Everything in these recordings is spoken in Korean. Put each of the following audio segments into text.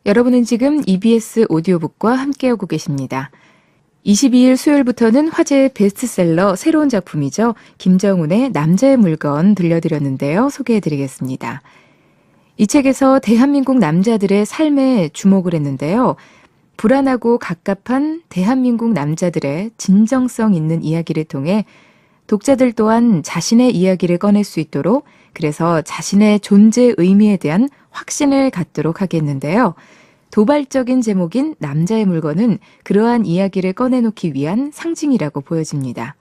여러분은 지금 EBS 오디오북과 함께하고 계십니다. 22일 수요일부터는 화제의 베스트셀러 새로운 작품이죠. 김정훈의 남자의 물건 들려드렸는데요. 소개해드리겠습니다. 이 책에서 대한민국 남자들의 삶에 주목을 했는데요. 불안하고 갑갑한 대한민국 남자들의 진정성 있는 이야기를 통해 독자들 또한 자신의 이야기를 꺼낼 수 있도록, 그래서 자신의 존재 의미에 대한 확신을 갖도록 하겠는데요. 도발적인 제목인 남자의 물건은 그러한 이야기를 꺼내놓기 위한 상징이라고 보여집니다.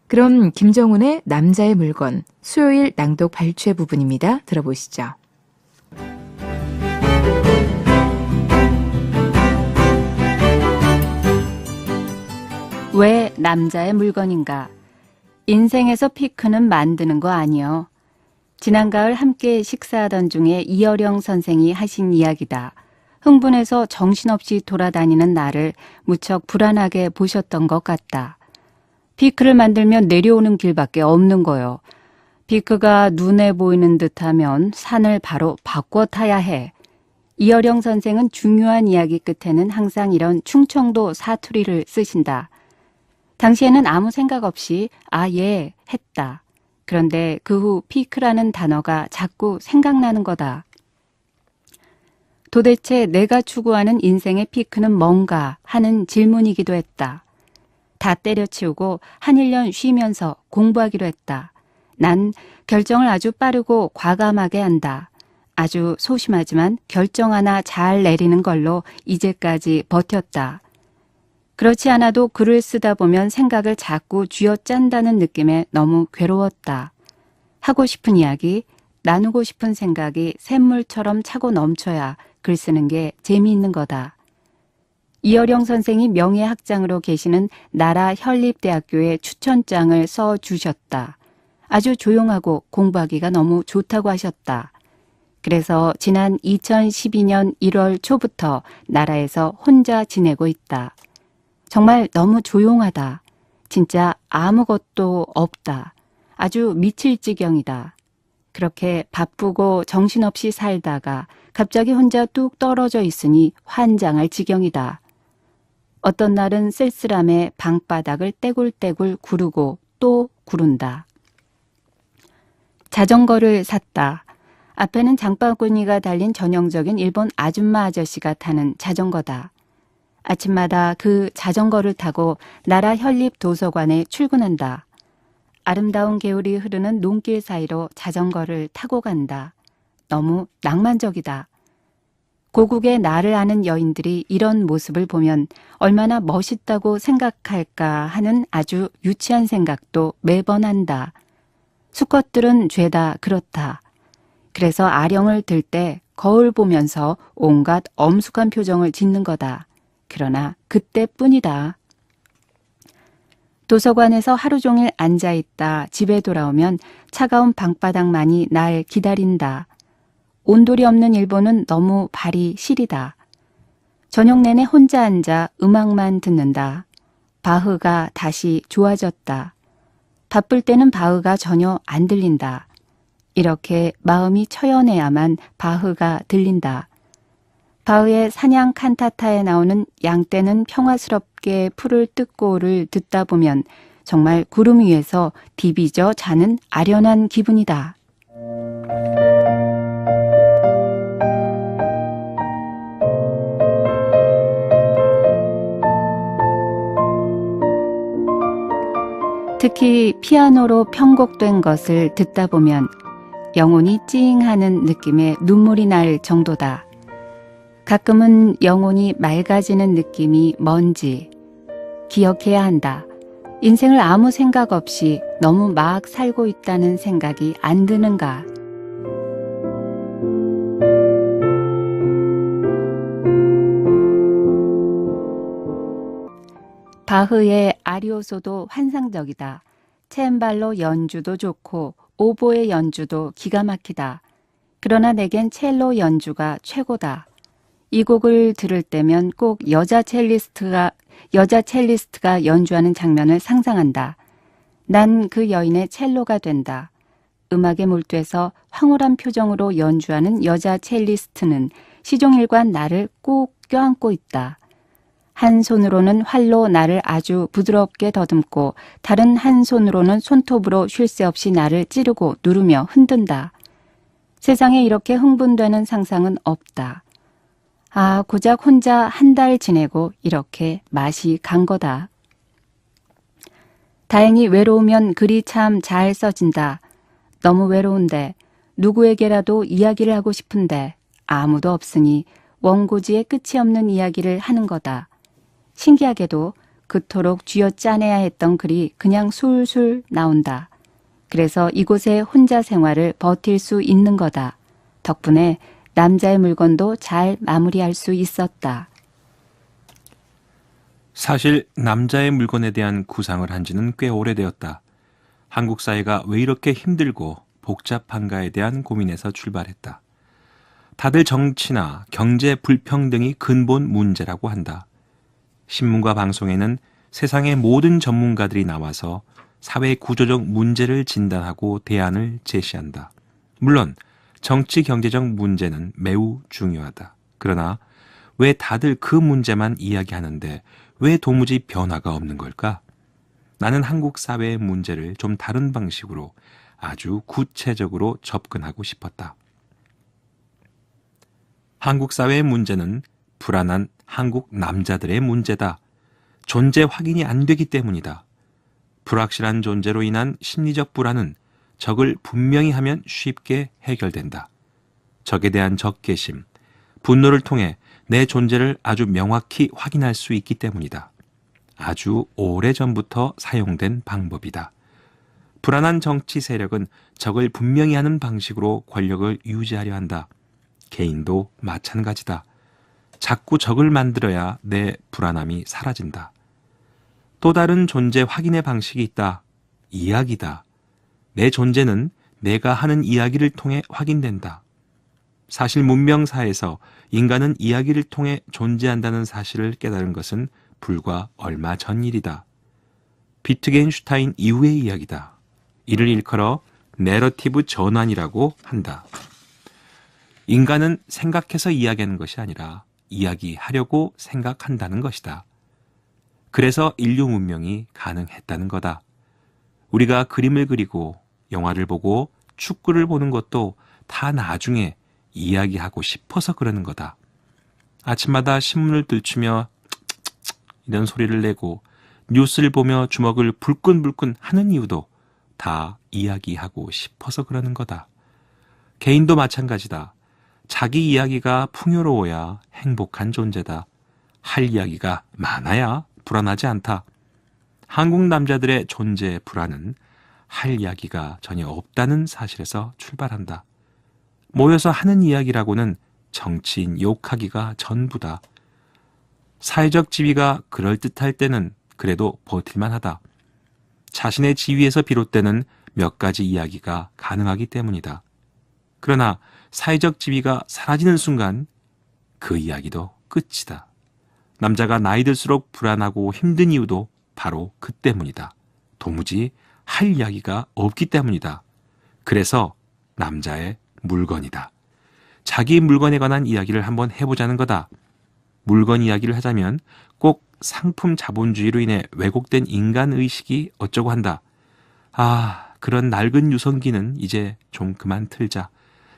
그럼 김정훈의 남자의 물건, 수요일 낭독 발췌 부분입니다. 들어보시죠. 왜 남자의 물건인가? 인생에서 피크는 만드는 거 아니요. 지난 가을 함께 식사하던 중에 이어령 선생이 하신 이야기다. 흥분해서 정신없이 돌아다니는 나를 무척 불안하게 보셨던 것 같다. 피크를 만들면 내려오는 길밖에 없는 거요. 피크가 눈에 보이는 듯하면 산을 바로 바꿔 타야 해. 이어령 선생은 중요한 이야기 끝에는 항상 이런 충청도 사투리를 쓰신다. 당시에는 아무 생각 없이 예 했다. 그런데 그 후 피크라는 단어가 자꾸 생각나는 거다. 도대체 내가 추구하는 인생의 피크는 뭔가 하는 질문이기도 했다. 다 때려치우고 한 1년 쉬면서 공부하기로 했다. 난 결정을 아주 빠르고 과감하게 한다. 아주 소심하지만 결정 하나 잘 내리는 걸로 이제까지 버텼다. 그렇지 않아도 글을 쓰다 보면 생각을 자꾸 쥐어짠다는 느낌에 너무 괴로웠다. 하고 싶은 이야기, 나누고 싶은 생각이 샘물처럼 차고 넘쳐야 글 쓰는 게 재미있는 거다. 이어령 선생이 명예학장으로 계시는 나라 현립대학교에 추천장을 써주셨다. 아주 조용하고 공부하기가 너무 좋다고 하셨다. 그래서 지난 2012년 1월 초부터 나라에서 혼자 지내고 있다. 정말 너무 조용하다. 진짜 아무것도 없다. 아주 미칠 지경이다. 그렇게 바쁘고 정신없이 살다가 갑자기 혼자 뚝 떨어져 있으니 환장할 지경이다. 어떤 날은 쓸쓸함에 방바닥을 떼굴떼굴 구르고 또 구른다. 자전거를 샀다. 앞에는 장바구니가 달린 전형적인 일본 아줌마 아저씨가 타는 자전거다. 아침마다 그 자전거를 타고 나라 현립 도서관에 출근한다. 아름다운 개울이 흐르는 논길 사이로 자전거를 타고 간다. 너무 낭만적이다. 고국의 나를 아는 여인들이 이런 모습을 보면 얼마나 멋있다고 생각할까 하는 아주 유치한 생각도 매번 한다. 수컷들은 죄다 그렇다. 그래서 아령을 들 때 거울 보면서 온갖 엄숙한 표정을 짓는 거다. 그러나 그때뿐이다. 도서관에서 하루 종일 앉아있다 집에 돌아오면 차가운 방바닥만이 날 기다린다. 온돌이 없는 일본은 너무 발이 시리다. 저녁 내내 혼자 앉아 음악만 듣는다. 바흐가 다시 좋아졌다. 바쁠 때는 바흐가 전혀 안 들린다. 이렇게 마음이 처연해야만 바흐가 들린다. 바흐의 사냥 칸타타에 나오는 양떼는 평화스럽게 풀을 뜯고를 듣다 보면 정말 구름 위에서 디비져 자는 아련한 기분이다. 특히 피아노로 편곡된 것을 듣다 보면 영혼이 찡하는 느낌의 눈물이 날 정도다. 가끔은 영혼이 맑아지는 느낌이 뭔지 기억해야 한다. 인생을 아무 생각 없이 너무 막 살고 있다는 생각이 안 드는가. 바흐의 아리오소도 환상적이다. 챔발로 연주도 좋고 오보의 연주도 기가 막히다. 그러나 내겐 첼로 연주가 최고다. 이 곡을 들을 때면 꼭 여자 첼리스트가 연주하는 장면을 상상한다. 난 그 여인의 첼로가 된다. 음악에 몰두해서 황홀한 표정으로 연주하는 여자 첼리스트는 시종일관 나를 꼭 껴안고 있다. 한 손으로는 활로 나를 아주 부드럽게 더듬고 다른 한 손으로는 손톱으로 쉴 새 없이 나를 찌르고 누르며 흔든다. 세상에 이렇게 흥분되는 상상은 없다. 아, 고작 혼자 한 달 지내고 이렇게 맛이 간 거다. 다행히 외로우면 글이 참 잘 써진다. 너무 외로운데 누구에게라도 이야기를 하고 싶은데 아무도 없으니 원고지에 끝이 없는 이야기를 하는 거다. 신기하게도 그토록 쥐어짜내야 했던 글이 그냥 술술 나온다. 그래서 이곳에 혼자 생활을 버틸 수 있는 거다. 덕분에 남자의 물건도 잘 마무리할 수 있었다. 사실 남자의 물건에 대한 구상을 한 지는 꽤 오래되었다. 한국 사회가 왜 이렇게 힘들고 복잡한가에 대한 고민에서 출발했다. 다들 정치나 경제 불평등이 근본 문제라고 한다. 신문과 방송에는 세상의 모든 전문가들이 나와서 사회 구조적 문제를 진단하고 대안을 제시한다. 물론 정치 경제적 문제는 매우 중요하다. 그러나 왜 다들 그 문제만 이야기하는데 왜 도무지 변화가 없는 걸까? 나는 한국 사회의 문제를 좀 다른 방식으로 아주 구체적으로 접근하고 싶었다. 한국 사회의 문제는 불안한 한국 남자들의 문제다. 존재 확인이 안 되기 때문이다. 불확실한 존재로 인한 심리적 불안은 적을 분명히 하면 쉽게 해결된다. 적에 대한 적개심, 분노를 통해 내 존재를 아주 명확히 확인할 수 있기 때문이다. 아주 오래전부터 사용된 방법이다. 불안한 정치 세력은 적을 분명히 하는 방식으로 권력을 유지하려 한다. 개인도 마찬가지다. 자꾸 적을 만들어야 내 불안함이 사라진다. 또 다른 존재 확인의 방식이 있다. 이야기다. 내 존재는 내가 하는 이야기를 통해 확인된다. 사실 문명사에서 인간은 이야기를 통해 존재한다는 사실을 깨달은 것은 불과 얼마 전 일이다. 비트겐슈타인 이후의 이야기다. 이를 일컬어 내러티브 전환이라고 한다. 인간은 생각해서 이야기하는 것이 아니라 이야기하려고 생각한다는 것이다. 그래서 인류 문명이 가능했다는 거다. 우리가 그림을 그리고 영화를 보고 축구를 보는 것도 다 나중에 이야기하고 싶어서 그러는 거다. 아침마다 신문을 들추며 이런 소리를 내고 뉴스를 보며 주먹을 불끈불끈 하는 이유도 다 이야기하고 싶어서 그러는 거다. 개인도 마찬가지다. 자기 이야기가 풍요로워야 행복한 존재다. 할 이야기가 많아야 불안하지 않다. 한국 남자들의 존재 불안은 할 이야기가 전혀 없다는 사실에서 출발한다. 모여서 하는 이야기라고는 정치인 욕하기가 전부다. 사회적 지위가 그럴듯할 때는 그래도 버틸만 하다. 자신의 지위에서 비롯되는 몇 가지 이야기가 가능하기 때문이다. 그러나 사회적 지위가 사라지는 순간 그 이야기도 끝이다. 남자가 나이 들수록 불안하고 힘든 이유도 바로 그 때문이다. 도무지 할 이야기가 없기 때문이다. 그래서 남자의 물건이다. 자기 물건에 관한 이야기를 한번 해보자는 거다. 물건 이야기를 하자면 꼭 상품 자본주의로 인해 왜곡된 인간의식이 어쩌고 한다. 아, 그런 낡은 유성기는 이제 좀 그만 틀자.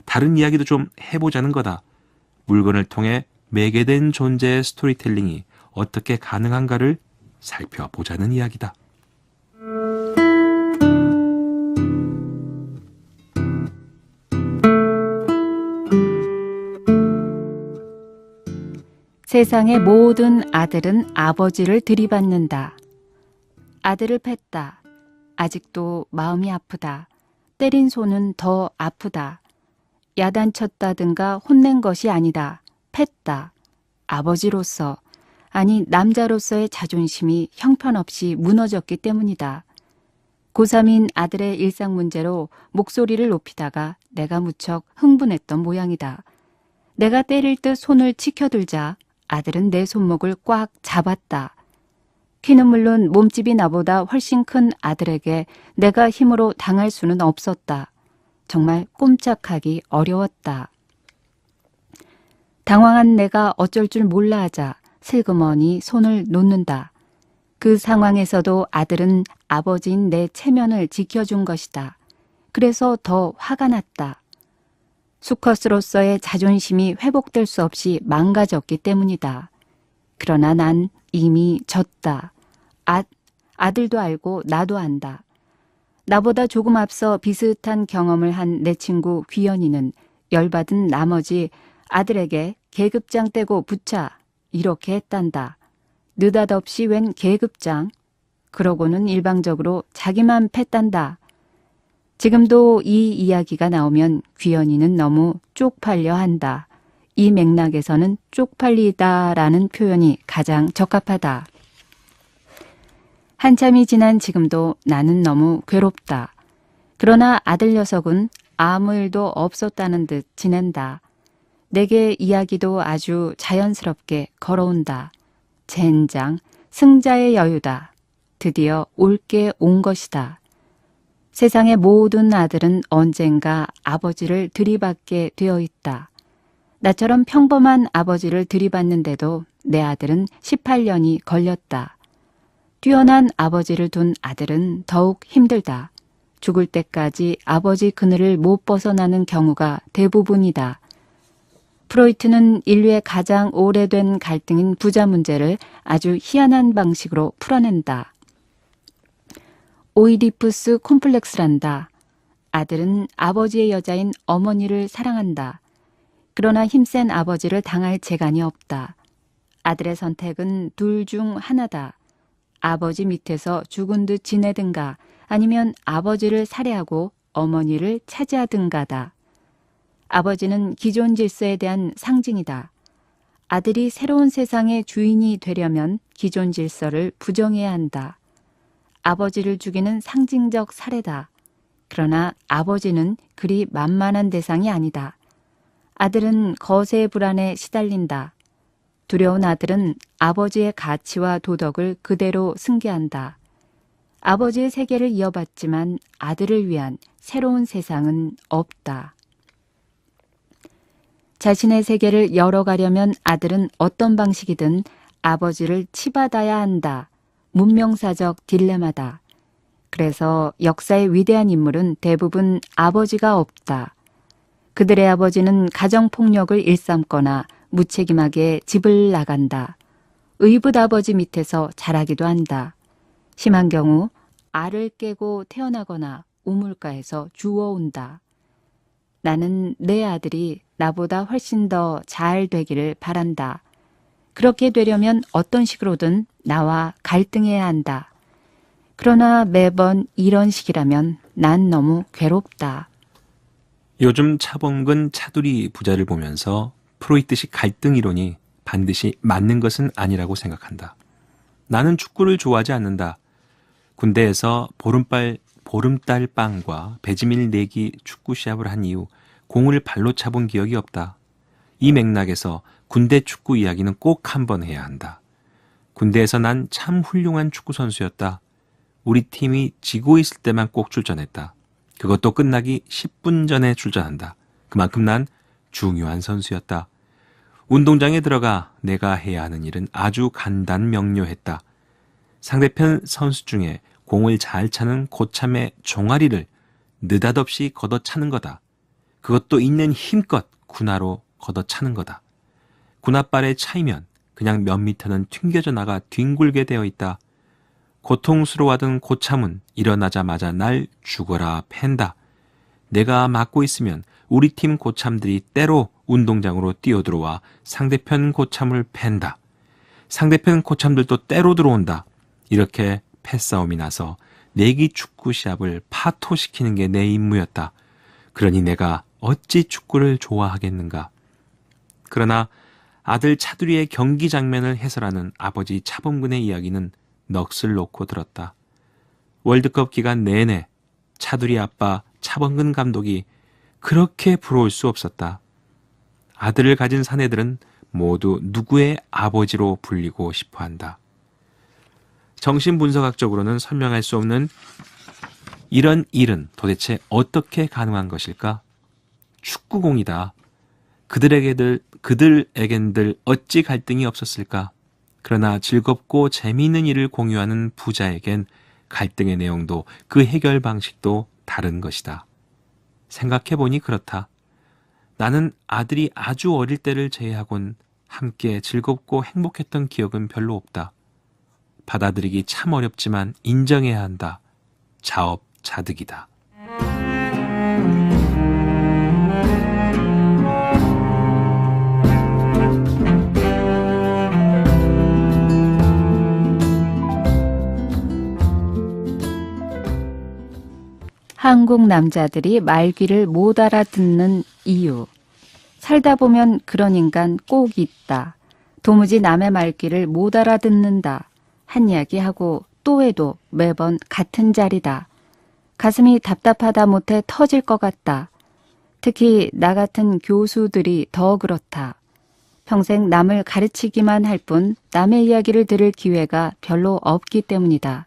다른 이야기도 좀 해보자는 거다. 물건을 통해 매개된 존재의 스토리텔링이 어떻게 가능한가를 살펴보자는 이야기다. 세상의 모든 아들은 아버지를 들이받는다. 아들을 팼다. 아직도 마음이 아프다. 때린 손은 더 아프다. 야단쳤다든가 혼낸 것이 아니다. 팼다. 아버지로서, 아니 남자로서의 자존심이 형편없이 무너졌기 때문이다. 고3인 아들의 일상 문제로 목소리를 높이다가 내가 무척 흥분했던 모양이다. 내가 때릴 듯 손을 치켜들자 아들은 내 손목을 꽉 잡았다. 키는 물론 몸집이 나보다 훨씬 큰 아들에게 내가 힘으로 당할 수는 없었다. 정말 꼼짝하기 어려웠다. 당황한 내가 어쩔 줄 몰라 하자 슬그머니 손을 놓는다. 그 상황에서도 아들은 아버지인 내 체면을 지켜준 것이다. 그래서 더 화가 났다. 수컷으로서의 자존심이 회복될 수 없이 망가졌기 때문이다. 그러나 난 이미 졌다. 아들도 알고 나도 안다. 나보다 조금 앞서 비슷한 경험을 한 내 친구 귀연이는 열받은 나머지 아들에게 계급장 떼고 붙여 이렇게 했단다. 느닷없이 웬 계급장? 그러고는 일방적으로 자기만 팼단다. 지금도 이 이야기가 나오면 귀연이는 너무 쪽팔려 한다. 이 맥락에서는 쪽팔리다라는 표현이 가장 적합하다. 한참이 지난 지금도 나는 너무 괴롭다. 그러나 아들 녀석은 아무 일도 없었다는 듯 지낸다. 내게 이야기도 아주 자연스럽게 걸어온다. 젠장, 승자의 여유다. 드디어 올게 온 것이다. 세상의 모든 아들은 언젠가 아버지를 들이받게 되어 있다. 나처럼 평범한 아버지를 들이받는데도 내 아들은 18년이 걸렸다. 뛰어난 아버지를 둔 아들은 더욱 힘들다. 죽을 때까지 아버지 그늘을 못 벗어나는 경우가 대부분이다. 프로이트는 인류의 가장 오래된 갈등인 부자 문제를 아주 희한한 방식으로 풀어낸다. 오이디푸스 콤플렉스란다. 아들은 아버지의 여자인 어머니를 사랑한다. 그러나 힘센 아버지를 당할 재간이 없다. 아들의 선택은 둘 중 하나다. 아버지 밑에서 죽은 듯 지내든가 아니면 아버지를 살해하고 어머니를 차지하든가다. 아버지는 기존 질서에 대한 상징이다. 아들이 새로운 세상의 주인이 되려면 기존 질서를 부정해야 한다. 아버지를 죽이는 상징적 살해다. 그러나 아버지는 그리 만만한 대상이 아니다. 아들은 거세의 불안에 시달린다. 두려운 아들은 아버지의 가치와 도덕을 그대로 승계한다. 아버지의 세계를 이어받지만 아들을 위한 새로운 세상은 없다. 자신의 세계를 열어가려면 아들은 어떤 방식이든 아버지를 치받아야 한다. 문명사적 딜레마다. 그래서 역사의 위대한 인물은 대부분 아버지가 없다. 그들의 아버지는 가정폭력을 일삼거나 무책임하게 집을 나간다. 의붓 아버지 밑에서 자라기도 한다. 심한 경우 알을 깨고 태어나거나 우물가에서 주워온다. 나는 내 아들이 나보다 훨씬 더 잘 되기를 바란다. 그렇게 되려면 어떤 식으로든 나와 갈등해야 한다. 그러나 매번 이런 식이라면 난 너무 괴롭다. 요즘 차범근 차두리 부자를 보면서 프로이트식 갈등 이론이 반드시 맞는 것은 아니라고 생각한다. 나는 축구를 좋아하지 않는다. 군대에서 보름달 빵과 배지밀 내기 축구 시합을 한 이후 공을 발로 차본 기억이 없다. 이 맥락에서 군대 축구 이야기는 꼭 한번 해야 한다. 군대에서 난 참 훌륭한 축구 선수였다. 우리 팀이 지고 있을 때만 꼭 출전했다. 그것도 끝나기 10분 전에 출전한다. 그만큼 난 중요한 선수였다. 운동장에 들어가 내가 해야 하는 일은 아주 간단명료했다. 상대편 선수 중에 공을 잘 차는 고참의 종아리를 느닷없이 걷어차는 거다. 그것도 있는 힘껏 군화로 걷어차는 거다. 군화발에 차이면 그냥 몇 미터는 튕겨져 나가 뒹굴게 되어 있다. 고통스러워하던 고참은 일어나자마자 날 죽어라 팬다. 내가 맞고 있으면 우리 팀 고참들이 때로 운동장으로 뛰어들어와 상대편 고참을 팬다. 상대편 고참들도 때로 들어온다. 이렇게 패싸움이 나서 내기 축구 시합을 파토시키는 게 내 임무였다. 그러니 내가 어찌 축구를 좋아하겠는가. 그러나 아들 차두리의 경기 장면을 해설하는 아버지 차범근의 이야기는 넋을 놓고 들었다. 월드컵 기간 내내 차두리 아빠 차범근 감독이 그렇게 부러울 수 없었다. 아들을 가진 사내들은 모두 누구의 아버지로 불리고 싶어한다. 정신분석학적으로는 설명할 수 없는 이런 일은 도대체 어떻게 가능한 것일까? 축구공이다. 그들에겐들 어찌 갈등이 없었을까? 그러나 즐겁고 재미있는 일을 공유하는 부자에겐 갈등의 내용도 그 해결 방식도 다른 것이다. 생각해보니 그렇다. 나는 아들이 아주 어릴 때를 제외하곤 함께 즐겁고 행복했던 기억은 별로 없다. 받아들이기 참 어렵지만 인정해야 한다. 자업자득이다. 한국 남자들이 말귀를 못 알아듣는 이유. 살다 보면 그런 인간 꼭 있다. 도무지 남의 말귀를 못 알아듣는다. 한 이야기 하고 또 해도 매번 같은 자리다. 가슴이 답답하다 못해 터질 것 같다. 특히 나 같은 교수들이 더 그렇다. 평생 남을 가르치기만 할 뿐 남의 이야기를 들을 기회가 별로 없기 때문이다.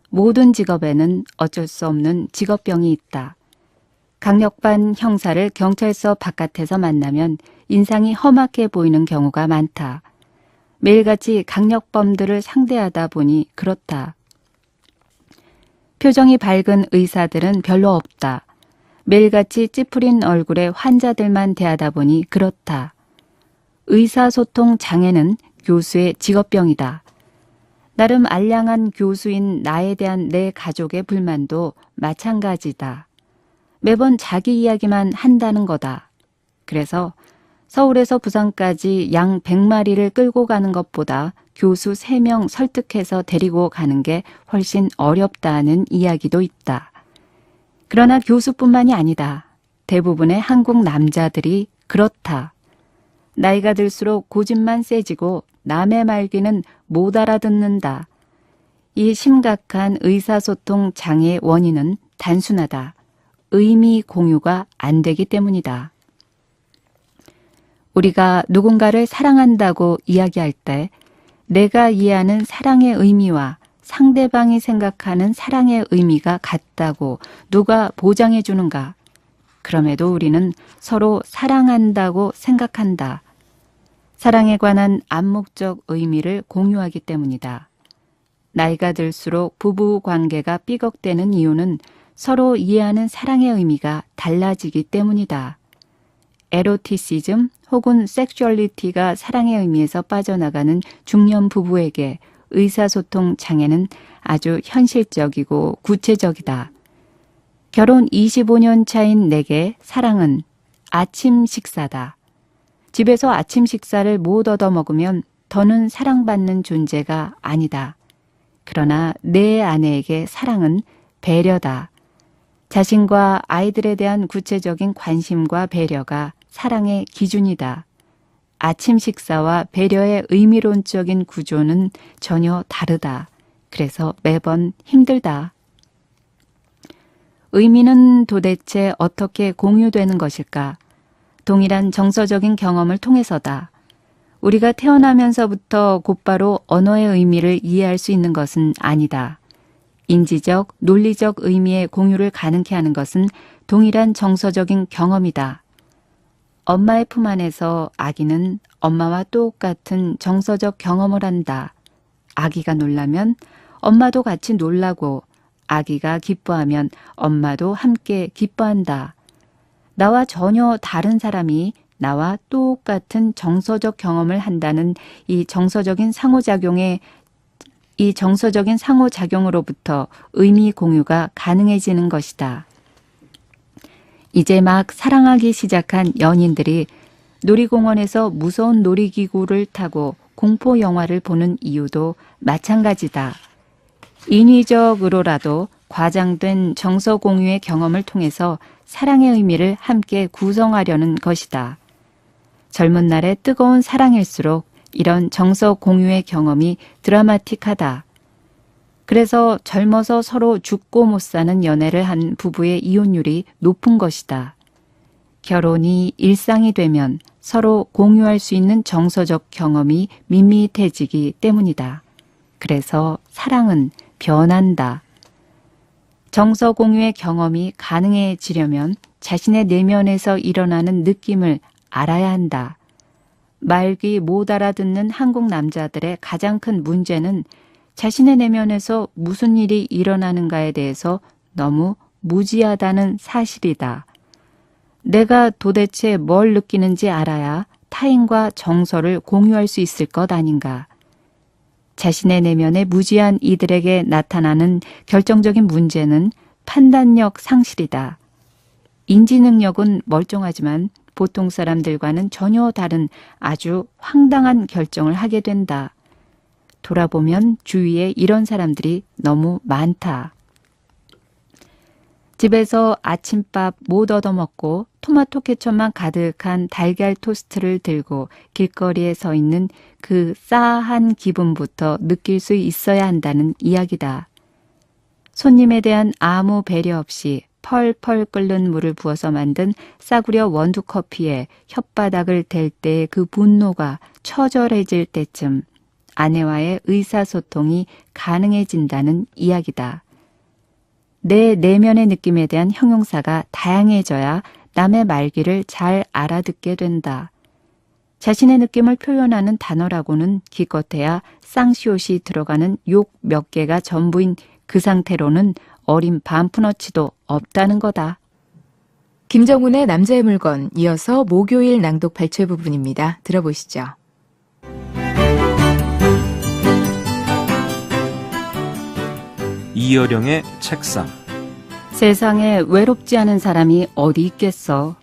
모든 직업에는 어쩔 수 없는 직업병이 있다. 강력반 형사를 경찰서 바깥에서 만나면 인상이 험악해 보이는 경우가 많다. 매일같이 강력범들을 상대하다 보니 그렇다. 표정이 밝은 의사들은 별로 없다. 매일같이 찌푸린 얼굴의 환자들만 대하다 보니 그렇다. 의사소통 장애는 교수의 직업병이다. 나름 알량한 교수인 나에 대한 내 가족의 불만도 마찬가지다. 매번 자기 이야기만 한다는 거다. 그래서 서울에서 부산까지 양 100마리를 끌고 가는 것보다 교수 3명 설득해서 데리고 가는 게 훨씬 어렵다는 이야기도 있다. 그러나 교수뿐만이 아니다. 대부분의 한국 남자들이 그렇다. 나이가 들수록 고집만 세지고 남의 말귀는 못 알아듣는다. 이 심각한 의사소통 장애의 원인은 단순하다. 의미 공유가 안 되기 때문이다. 우리가 누군가를 사랑한다고 이야기할 때 내가 이해하는 사랑의 의미와 상대방이 생각하는 사랑의 의미가 같다고 누가 보장해 주는가? 그럼에도 우리는 서로 사랑한다고 생각한다. 사랑에 관한 암묵적 의미를 공유하기 때문이다. 나이가 들수록 부부 관계가 삐걱대는 이유는 서로 이해하는 사랑의 의미가 달라지기 때문이다. 에로티시즘 혹은 섹슈얼리티가 사랑의 의미에서 빠져나가는 중년 부부에게 의사소통 장애는 아주 현실적이고 구체적이다. 결혼 25년 차인 내게 사랑은 아침 식사다. 집에서 아침 식사를 못 얻어먹으면 더는 사랑받는 존재가 아니다. 그러나 내 아내에게 사랑은 배려다. 자신과 아이들에 대한 구체적인 관심과 배려가 사랑의 기준이다. 아침 식사와 배려의 의미론적인 구조는 전혀 다르다. 그래서 매번 힘들다. 의미는 도대체 어떻게 공유되는 것일까? 동일한 정서적인 경험을 통해서다. 우리가 태어나면서부터 곧바로 언어의 의미를 이해할 수 있는 것은 아니다. 인지적, 논리적 의미의 공유를 가능케 하는 것은 동일한 정서적인 경험이다. 엄마의 품 안에서 아기는 엄마와 똑같은 정서적 경험을 한다. 아기가 놀라면 엄마도 같이 놀라고 아기가 기뻐하면 엄마도 함께 기뻐한다. 나와 전혀 다른 사람이 나와 똑같은 정서적 경험을 한다는 이 정서적인 상호작용으로부터 의미 공유가 가능해지는 것이다. 이제 막 사랑하기 시작한 연인들이 놀이공원에서 무서운 놀이기구를 타고 공포 영화를 보는 이유도 마찬가지다. 인위적으로라도 과장된 정서 공유의 경험을 통해서 사랑의 의미를 함께 구성하려는 것이다. 젊은 날의 뜨거운 사랑일수록 이런 정서 공유의 경험이 드라마틱하다. 그래서 젊어서 서로 죽고 못 사는 연애를 한 부부의 이혼율이 높은 것이다. 결혼이 일상이 되면 서로 공유할 수 있는 정서적 경험이 밋밋해지기 때문이다. 그래서 사랑은 변한다. 정서 공유의 경험이 가능해지려면 자신의 내면에서 일어나는 느낌을 알아야 한다. 말귀 못 알아듣는 한국 남자들의 가장 큰 문제는 자신의 내면에서 무슨 일이 일어나는가에 대해서 너무 무지하다는 사실이다. 내가 도대체 뭘 느끼는지 알아야 타인과 정서를 공유할 수 있을 것 아닌가. 자신의 내면에 무지한 이들에게 나타나는 결정적인 문제는 판단력 상실이다. 인지 능력은 멀쩡하지만 보통 사람들과는 전혀 다른 아주 황당한 결정을 하게 된다. 돌아보면 주위에 이런 사람들이 너무 많다. 집에서 아침밥 못 얻어먹고 토마토 케첩만 가득한 달걀 토스트를 들고 길거리에 서 있는 그 싸한 기분부터 느낄 수 있어야 한다는 이야기다. 손님에 대한 아무 배려 없이 펄펄 끓는 물을 부어서 만든 싸구려 원두 커피에 혓바닥을 댈 때의 그 분노가 처절해질 때쯤 아내와의 의사소통이 가능해진다는 이야기다. 내 내면의 느낌에 대한 형용사가 다양해져야 남의 말귀를 잘 알아듣게 된다. 자신의 느낌을 표현하는 단어라고는 기껏해야 쌍시옷이 들어가는 욕 몇 개가 전부인 그 상태로는 어린 반푼어치도 없다는 거다. 김정훈의 남자의 물건, 이어서 목요일 낭독 발췌 부분입니다. 들어보시죠. 이여령의 책상. 세상에 외롭지 않은 사람이 어디 있겠어.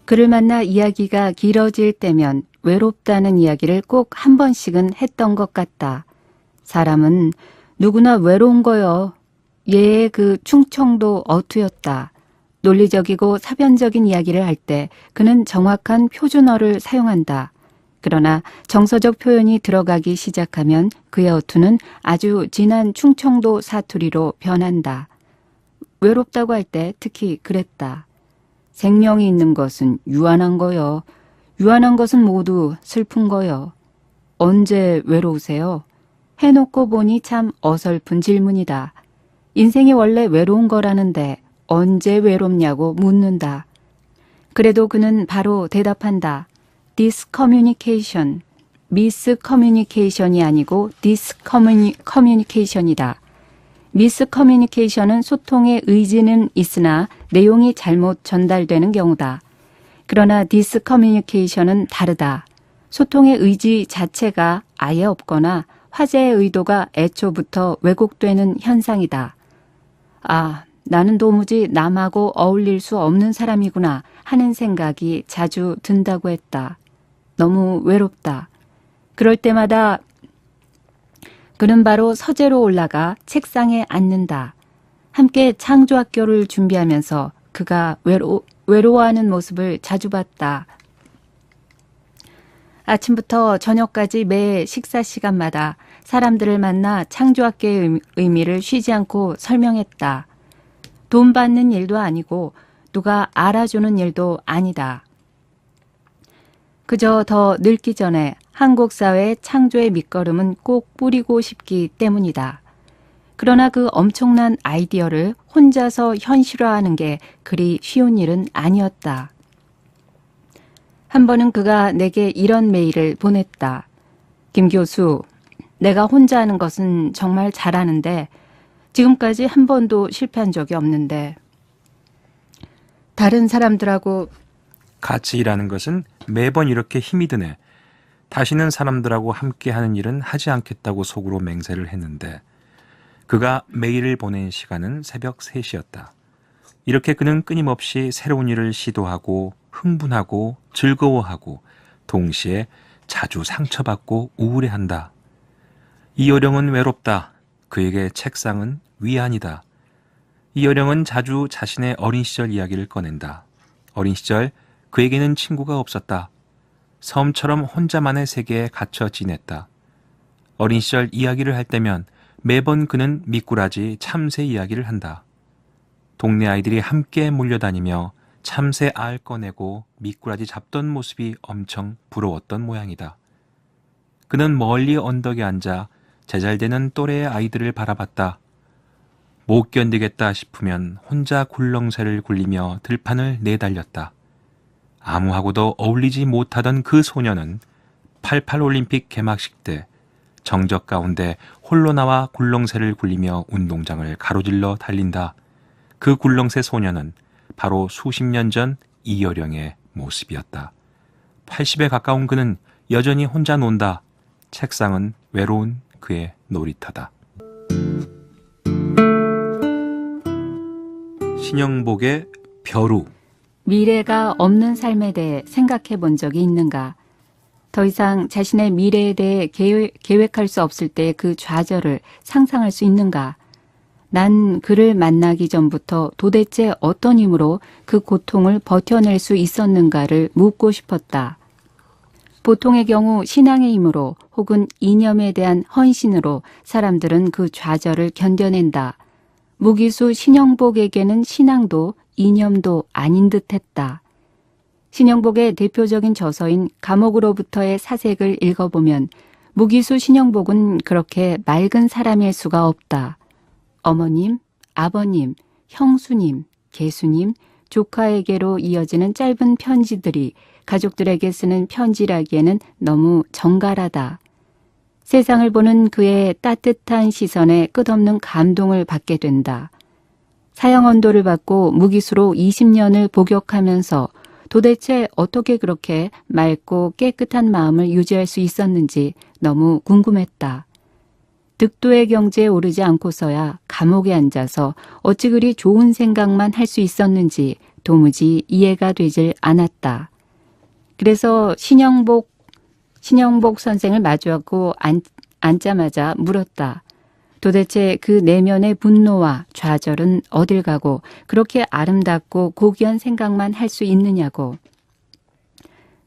그를 만나 이야기가 길어질 때면 외롭다는 이야기를 꼭 한 번씩은 했던 것 같다. 사람은 누구나 외로운 거요. 얘의 그 충청도 어투였다. 논리적이고 사변적인 이야기를 할 때 그는 정확한 표준어를 사용한다. 그러나 정서적 표현이 들어가기 시작하면 그의 어투는 아주 진한 충청도 사투리로 변한다. 외롭다고 할 때 특히 그랬다. 생명이 있는 것은 유한한 거요. 유한한 것은 모두 슬픈 거요. 언제 외로우세요? 해놓고 보니 참 어설픈 질문이다. 인생이 원래 외로운 거라는데 언제 외롭냐고 묻는다. 그래도 그는 바로 대답한다. discommunication, miscommunication이 아니고 discommunication이다. miscommunication은 소통의 의지는 있으나 내용이 잘못 전달되는 경우다. 그러나 discommunication은 다르다. 소통의 의지 자체가 아예 없거나 화제의 의도가 애초부터 왜곡되는 현상이다. 아, 나는 도무지 남하고 어울릴 수 없는 사람이구나 하는 생각이 자주 든다고 했다. 너무 외롭다. 그럴 때마다 그는 바로 서재로 올라가 책상에 앉는다. 함께 창조학교를 준비하면서 그가 외로워하는 모습을 자주 봤다. 아침부터 저녁까지 매 식사 시간마다 사람들을 만나 창조학교의 의미를 쉬지 않고 설명했다. 돈 받는 일도 아니고 누가 알아주는 일도 아니다. 그저 더 늙기 전에 한국 사회의 창조의 밑거름은 꼭 뿌리고 싶기 때문이다. 그러나 그 엄청난 아이디어를 혼자서 현실화하는 게 그리 쉬운 일은 아니었다. 한 번은 그가 내게 이런 메일을 보냈다. 김 교수, 내가 혼자 하는 것은 정말 잘하는데 지금까지 한 번도 실패한 적이 없는데 다른 사람들하고 같이 일하는 것은 매번 이렇게 힘이 드네. 다시는 사람들하고 함께 하는 일은 하지 않겠다고 속으로 맹세를 했는데 그가 메일을 보낸 시간은 새벽 3시였다. 이렇게 그는 끊임없이 새로운 일을 시도하고 흥분하고 즐거워하고 동시에 자주 상처받고 우울해한다. 이여령은 외롭다. 그에게 책상은 위안이다. 이여령은 자주 자신의 어린 시절 이야기를 꺼낸다. 어린 시절 그에게는 친구가 없었다. 섬처럼 혼자만의 세계에 갇혀 지냈다. 어린 시절 이야기를 할 때면 매번 그는 미꾸라지 참새 이야기를 한다. 동네 아이들이 함께 몰려다니며 참새 알 꺼내고 미꾸라지 잡던 모습이 엄청 부러웠던 모양이다. 그는 멀리 언덕에 앉아 제잘되는 또래의 아이들을 바라봤다. 못 견디겠다 싶으면 혼자 굴렁쇠를 굴리며 들판을 내달렸다. 아무하고도 어울리지 못하던 그 소녀는 88 올림픽 개막식 때 정적 가운데 홀로 나와 굴렁쇠를 굴리며 운동장을 가로질러 달린다. 그 굴렁쇠 소녀는 바로 수십 년 전 이여령의 모습이었다. 80에 가까운 그는 여전히 혼자 논다. 책상은 외로운 그의 놀이터다. 신영복의 벼루. 미래가 없는 삶에 대해 생각해 본 적이 있는가? 더 이상 자신의 미래에 대해 계획할 수 없을 때 그 좌절을 상상할 수 있는가? 난 그를 만나기 전부터 도대체 어떤 힘으로 그 고통을 버텨낼 수 있었는가를 묻고 싶었다. 보통의 경우 신앙의 힘으로 혹은 이념에 대한 헌신으로 사람들은 그 좌절을 견뎌낸다. 무기수 신영복에게는 신앙도 이념도 아닌 듯했다. 신영복의 대표적인 저서인 감옥으로부터의 사색을 읽어보면 무기수 신영복은 그렇게 맑은 사람일 수가 없다. 어머님, 아버님, 형수님, 계수님, 조카에게로 이어지는 짧은 편지들이 가족들에게 쓰는 편지라기에는 너무 정갈하다. 세상을 보는 그의 따뜻한 시선에 끝없는 감동을 받게 된다. 사형 언도를 받고 무기수로 20년을 복역하면서 도대체 어떻게 그렇게 맑고 깨끗한 마음을 유지할 수 있었는지 너무 궁금했다. 득도의 경지에 오르지 않고서야 감옥에 앉아서 어찌 그리 좋은 생각만 할 수 있었는지 도무지 이해가 되질 않았다. 그래서 신영복 선생을 마주하고 앉자마자 물었다. 도대체 그 내면의 분노와 좌절은 어딜 가고 그렇게 아름답고 고귀한 생각만 할 수 있느냐고.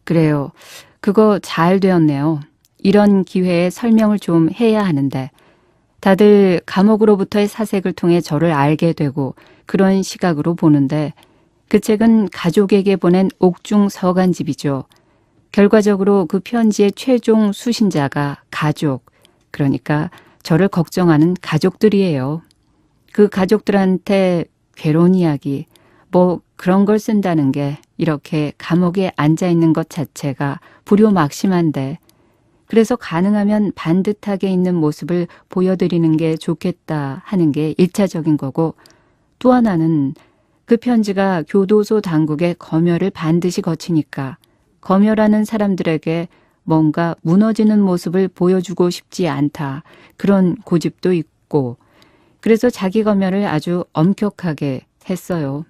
그래요. 그거 잘 되었네요. 이런 기회에 설명을 좀 해야 하는데 다들 감옥으로부터의 사색을 통해 저를 알게 되고 그런 시각으로 보는데 그 책은 가족에게 보낸 옥중 서간집이죠. 결과적으로 그 편지의 최종 수신자가 가족, 그러니까 저를 걱정하는 가족들이에요. 그 가족들한테 괴로운 이야기, 뭐 그런 걸 쓴다는 게 이렇게 감옥에 앉아있는 것 자체가 불효막심한데 그래서 가능하면 반듯하게 있는 모습을 보여드리는 게 좋겠다 하는 게 1차적인 거고 또 하나는 그 편지가 교도소 당국의 검열을 반드시 거치니까 검열하는 사람들에게 뭔가 무너지는 모습을 보여주고 싶지 않다. 그런 고집도 있고 그래서 자기 검열을 아주 엄격하게 했어요.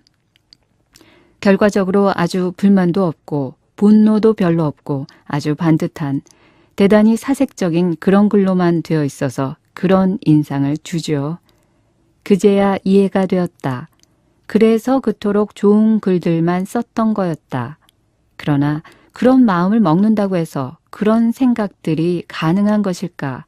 결과적으로 아주 불만도 없고 분노도 별로 없고 아주 반듯한 대단히 사색적인 그런 글로만 되어 있어서 그런 인상을 주죠. 그제야 이해가 되었다. 그래서 그토록 좋은 글들만 썼던 거였다. 그러나 그런 마음을 먹는다고 해서 그런 생각들이 가능한 것일까?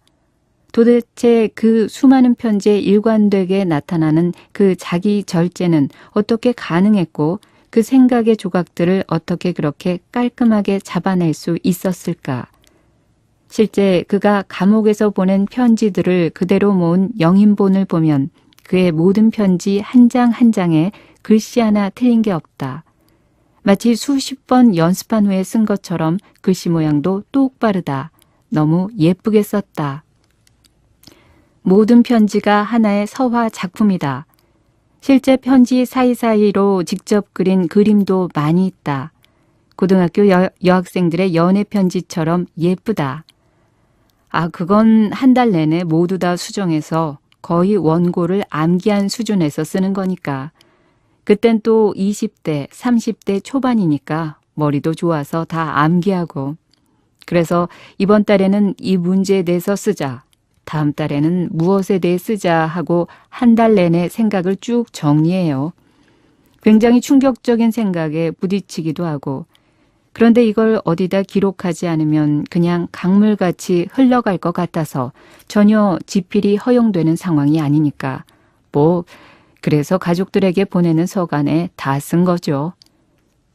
도대체 그 수많은 편지에 일관되게 나타나는 그 자기 절제는 어떻게 가능했고 그 생각의 조각들을 어떻게 그렇게 깔끔하게 잡아낼 수 있었을까? 실제 그가 감옥에서 보낸 편지들을 그대로 모은 영인본을 보면 그의 모든 편지 한 장 한 장에 글씨 하나 틀린 게 없다. 마치 수십 번 연습한 후에 쓴 것처럼 글씨 모양도 똑바르다. 너무 예쁘게 썼다. 모든 편지가 하나의 서화 작품이다. 실제 편지 사이사이로 직접 그린 그림도 많이 있다. 고등학교 여학생들의 연애 편지처럼 예쁘다. 아, 그건 한 달 내내 모두 다 수정해서 거의 원고를 암기한 수준에서 쓰는 거니까. 그땐 또 20대, 30대 초반이니까 머리도 좋아서 다 암기하고. 그래서 이번 달에는 이 문제에 대해서 쓰자. 다음 달에는 무엇에 대해 쓰자 하고 한 달 내내 생각을 쭉 정리해요. 굉장히 충격적인 생각에 부딪히기도 하고. 그런데 이걸 어디다 기록하지 않으면 그냥 강물같이 흘러갈 것 같아서 전혀 지필이 허용되는 상황이 아니니까. 그래서 가족들에게 보내는 서간에 다 쓴 거죠.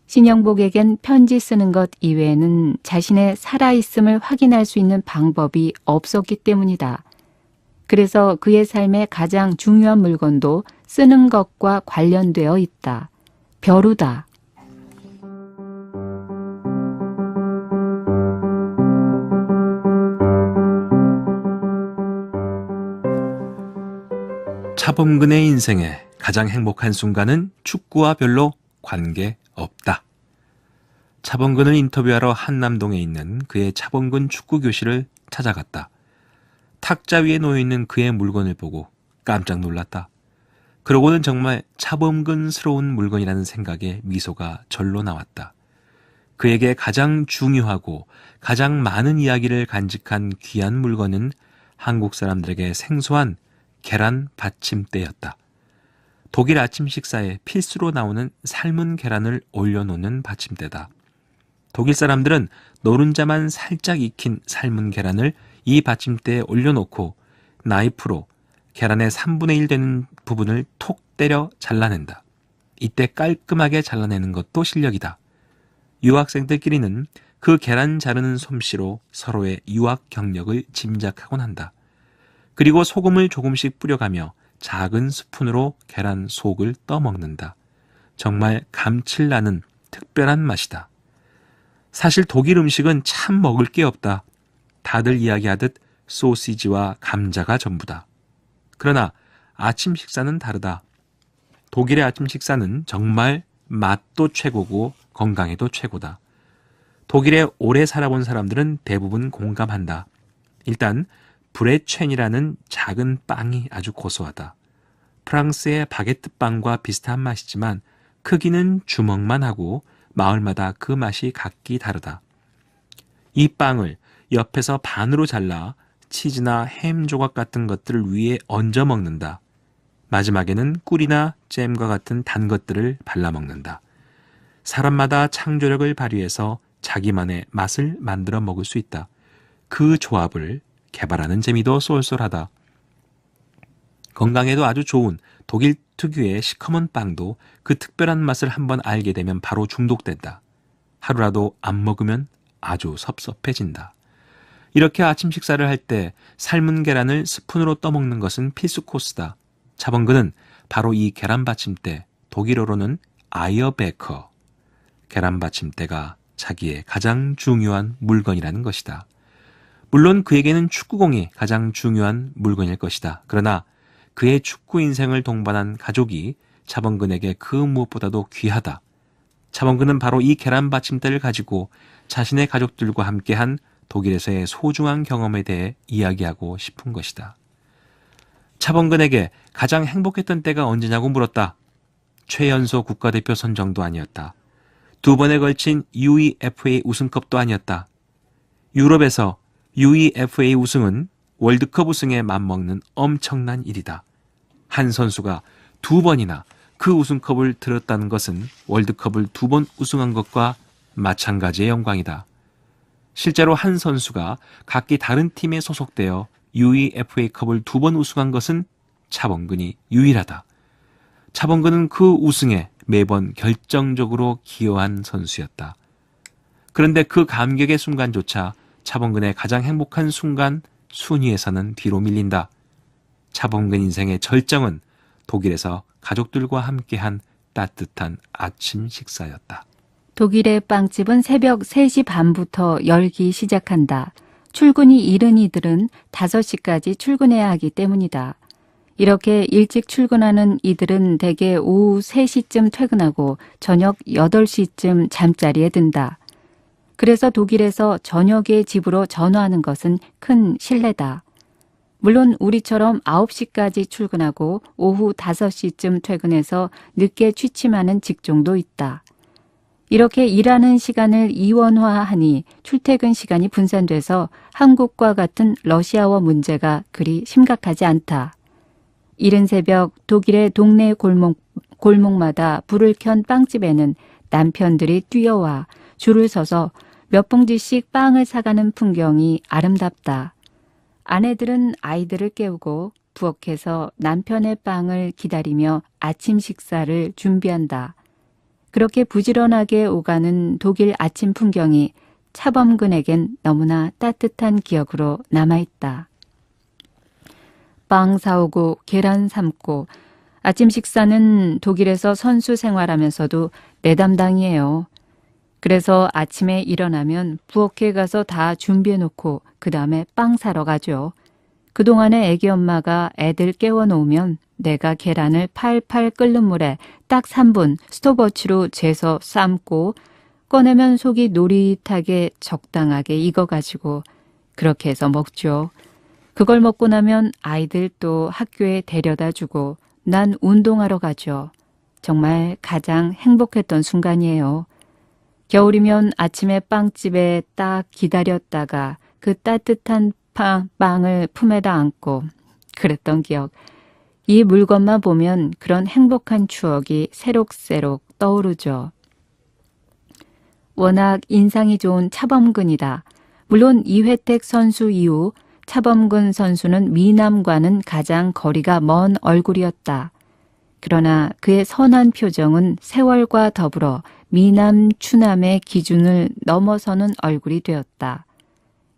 신영복에겐 편지 쓰는 것 이외에는 자신의 살아있음을 확인할 수 있는 방법이 없었기 때문이다. 그래서 그의 삶의 가장 중요한 물건도 쓰는 것과 관련되어 있다. 벼루다. 차범근의 인생에 가장 행복한 순간은 축구와 별로 관계없다. 차범근을 인터뷰하러 한남동에 있는 그의 차범근 축구교실을 찾아갔다. 탁자 위에 놓여있는 그의 물건을 보고 깜짝 놀랐다. 그러고는 정말 차범근스러운 물건이라는 생각에 미소가 절로 나왔다. 그에게 가장 중요하고 가장 많은 이야기를 간직한 귀한 물건은 한국 사람들에게 생소한 계란 받침대였다. 독일 아침 식사에 필수로 나오는 삶은 계란을 올려놓는 받침대다. 독일 사람들은 노른자만 살짝 익힌 삶은 계란을 이 받침대에 올려놓고 나이프로 계란의 3분의 1 되는 부분을 톡 때려 잘라낸다. 이때 깔끔하게 잘라내는 것도 실력이다. 유학생들끼리는 그 계란 자르는 솜씨로 서로의 유학 경력을 짐작하곤 한다. 그리고 소금을 조금씩 뿌려가며 작은 스푼으로 계란 속을 떠먹는다. 정말 감칠나는 특별한 맛이다. 사실 독일 음식은 참 먹을 게 없다. 다들 이야기하듯 소시지와 감자가 전부다. 그러나 아침 식사는 다르다. 독일의 아침 식사는 정말 맛도 최고고 건강에도 최고다. 독일에 오래 살아본 사람들은 대부분 공감한다. 일단 브레첸이라는 작은 빵이 아주 고소하다. 프랑스의 바게트 빵과 비슷한 맛이지만 크기는 주먹만 하고 마을마다 그 맛이 각기 다르다. 이 빵을 옆에서 반으로 잘라 치즈나 햄 조각 같은 것들을 위에 얹어 먹는다. 마지막에는 꿀이나 잼과 같은 단 것들을 발라 먹는다. 사람마다 창조력을 발휘해서 자기만의 맛을 만들어 먹을 수 있다. 그 조합을 개발하는 재미도 쏠쏠하다. 건강에도 아주 좋은 독일 특유의 시커먼 빵도 그 특별한 맛을 한번 알게 되면 바로 중독된다. 하루라도 안 먹으면 아주 섭섭해진다. 이렇게 아침 식사를 할 때 삶은 계란을 스푼으로 떠먹는 것은 필수 코스다. 차범근은 바로 이 계란 받침대, 독일어로는 아이어베커, 계란 받침대가 자기의 가장 중요한 물건이라는 것이다. 물론 그에게는 축구공이 가장 중요한 물건일 것이다. 그러나 그의 축구 인생을 동반한 가족이 차범근에게 그 무엇보다도 귀하다. 차범근은 바로 이 계란 받침대를 가지고 자신의 가족들과 함께한 독일에서의 소중한 경험에 대해 이야기하고 싶은 것이다. 차범근에게 가장 행복했던 때가 언제냐고 물었다. 최연소 국가대표 선정도 아니었다. 2번에 걸친 UEFA 우승컵도 아니었다. 유럽에서 UEFA 우승은 월드컵 우승에 맞먹는 엄청난 일이다. 한 선수가 2번이나 그 우승컵을 들었다는 것은 월드컵을 2번 우승한 것과 마찬가지의 영광이다. 실제로 한 선수가 각기 다른 팀에 소속되어 UEFA컵을 2번 우승한 것은 차범근이 유일하다. 차범근은 그 우승에 매번 결정적으로 기여한 선수였다. 그런데 그 감격의 순간조차 차범근의 가장 행복한 순간 순위에서는 뒤로 밀린다. 차범근 인생의 절정은 독일에서 가족들과 함께한 따뜻한 아침 식사였다. 독일의 빵집은 새벽 3시 반부터 열기 시작한다. 출근이 이른 이들은 5시까지 출근해야 하기 때문이다. 이렇게 일찍 출근하는 이들은 대개 오후 3시쯤 퇴근하고 저녁 8시쯤 잠자리에 든다. 그래서 독일에서 저녁에 집으로 전화하는 것은 큰 신뢰다. 물론 우리처럼 9시까지 출근하고 오후 5시쯤 퇴근해서 늦게 취침하는 직종도 있다. 이렇게 일하는 시간을 이원화하니 출퇴근 시간이 분산돼서 한국과 같은 러시아어 문제가 그리 심각하지 않다. 이른 새벽 독일의 동네 골목마다 불을 켠 빵집에는 남편들이 뛰어와 줄을 서서 몇 봉지씩 빵을 사가는 풍경이 아름답다. 아내들은 아이들을 깨우고 부엌에서 남편의 빵을 기다리며 아침 식사를 준비한다. 그렇게 부지런하게 오가는 독일 아침 풍경이 차범근에겐 너무나 따뜻한 기억으로 남아있다. 빵 사오고 계란 삶고 아침 식사는 독일에서 선수 생활하면서도 내 담당이에요. 그래서 아침에 일어나면 부엌에 가서 다 준비해놓고 그 다음에 빵 사러 가죠. 그동안에 애기 엄마가 애들 깨워놓으면 내가 계란을 팔팔 끓는 물에 딱 3분 스톱워치로 재서 삶고 꺼내면 속이 노릿하게 적당하게 익어가지고 그렇게 해서 먹죠. 그걸 먹고 나면 아이들 또 학교에 데려다 주고 난 운동하러 가죠. 정말 가장 행복했던 순간이에요. 겨울이면 아침에 빵집에 딱 기다렸다가 그 따뜻한 빵을 품에다 안고 그랬던 기억. 이 물건만 보면 그런 행복한 추억이 새록새록 떠오르죠. 워낙 인상이 좋은 차범근이다. 물론 이회택 선수 이후 차범근 선수는 미남과는 가장 거리가 먼 얼굴이었다. 그러나 그의 선한 표정은 세월과 더불어 미남 추남의 기준을 넘어서는 얼굴이 되었다.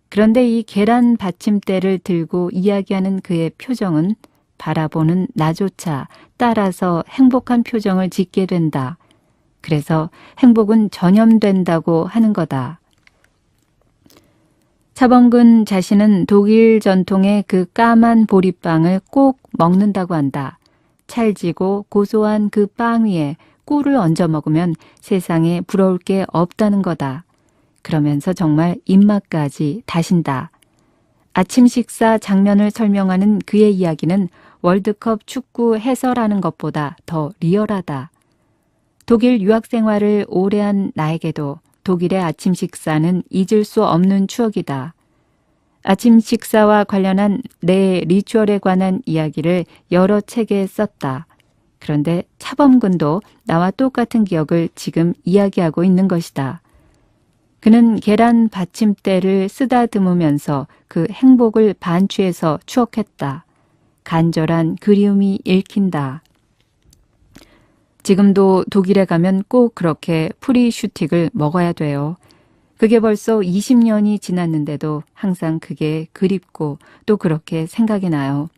그런데 이 계란 받침대를 들고 이야기하는 그의 표정은 바라보는 나조차 따라서 행복한 표정을 짓게 된다. 그래서 행복은 전염된다고 하는 거다. 차범근 자신은 독일 전통의 그 까만 보리빵을 꼭 먹는다고 한다. 찰지고 고소한 그 빵 위에 꿀을 얹어 먹으면 세상에 부러울 게 없다는 거다. 그러면서 정말 입맛까지 다신다. 아침 식사 장면을 설명하는 그의 이야기는 월드컵 축구 해설하는 것보다 더 리얼하다. 독일 유학 생활을 오래 한 나에게도 독일의 아침 식사는 잊을 수 없는 추억이다. 아침 식사와 관련한 내 리추얼에 관한 이야기를 여러 책에 썼다. 그런데 차범근도 나와 똑같은 기억을 지금 이야기하고 있는 것이다. 그는 계란 받침대를 쓰다듬으면서 그 행복을 반추해서 추억했다. 간절한 그리움이 읽힌다. 지금도 독일에 가면 꼭 그렇게 프리슈틱을 먹어야 돼요. 그게 벌써 20년이 지났는데도 항상 그게 그립고 또 그렇게 생각이 나요.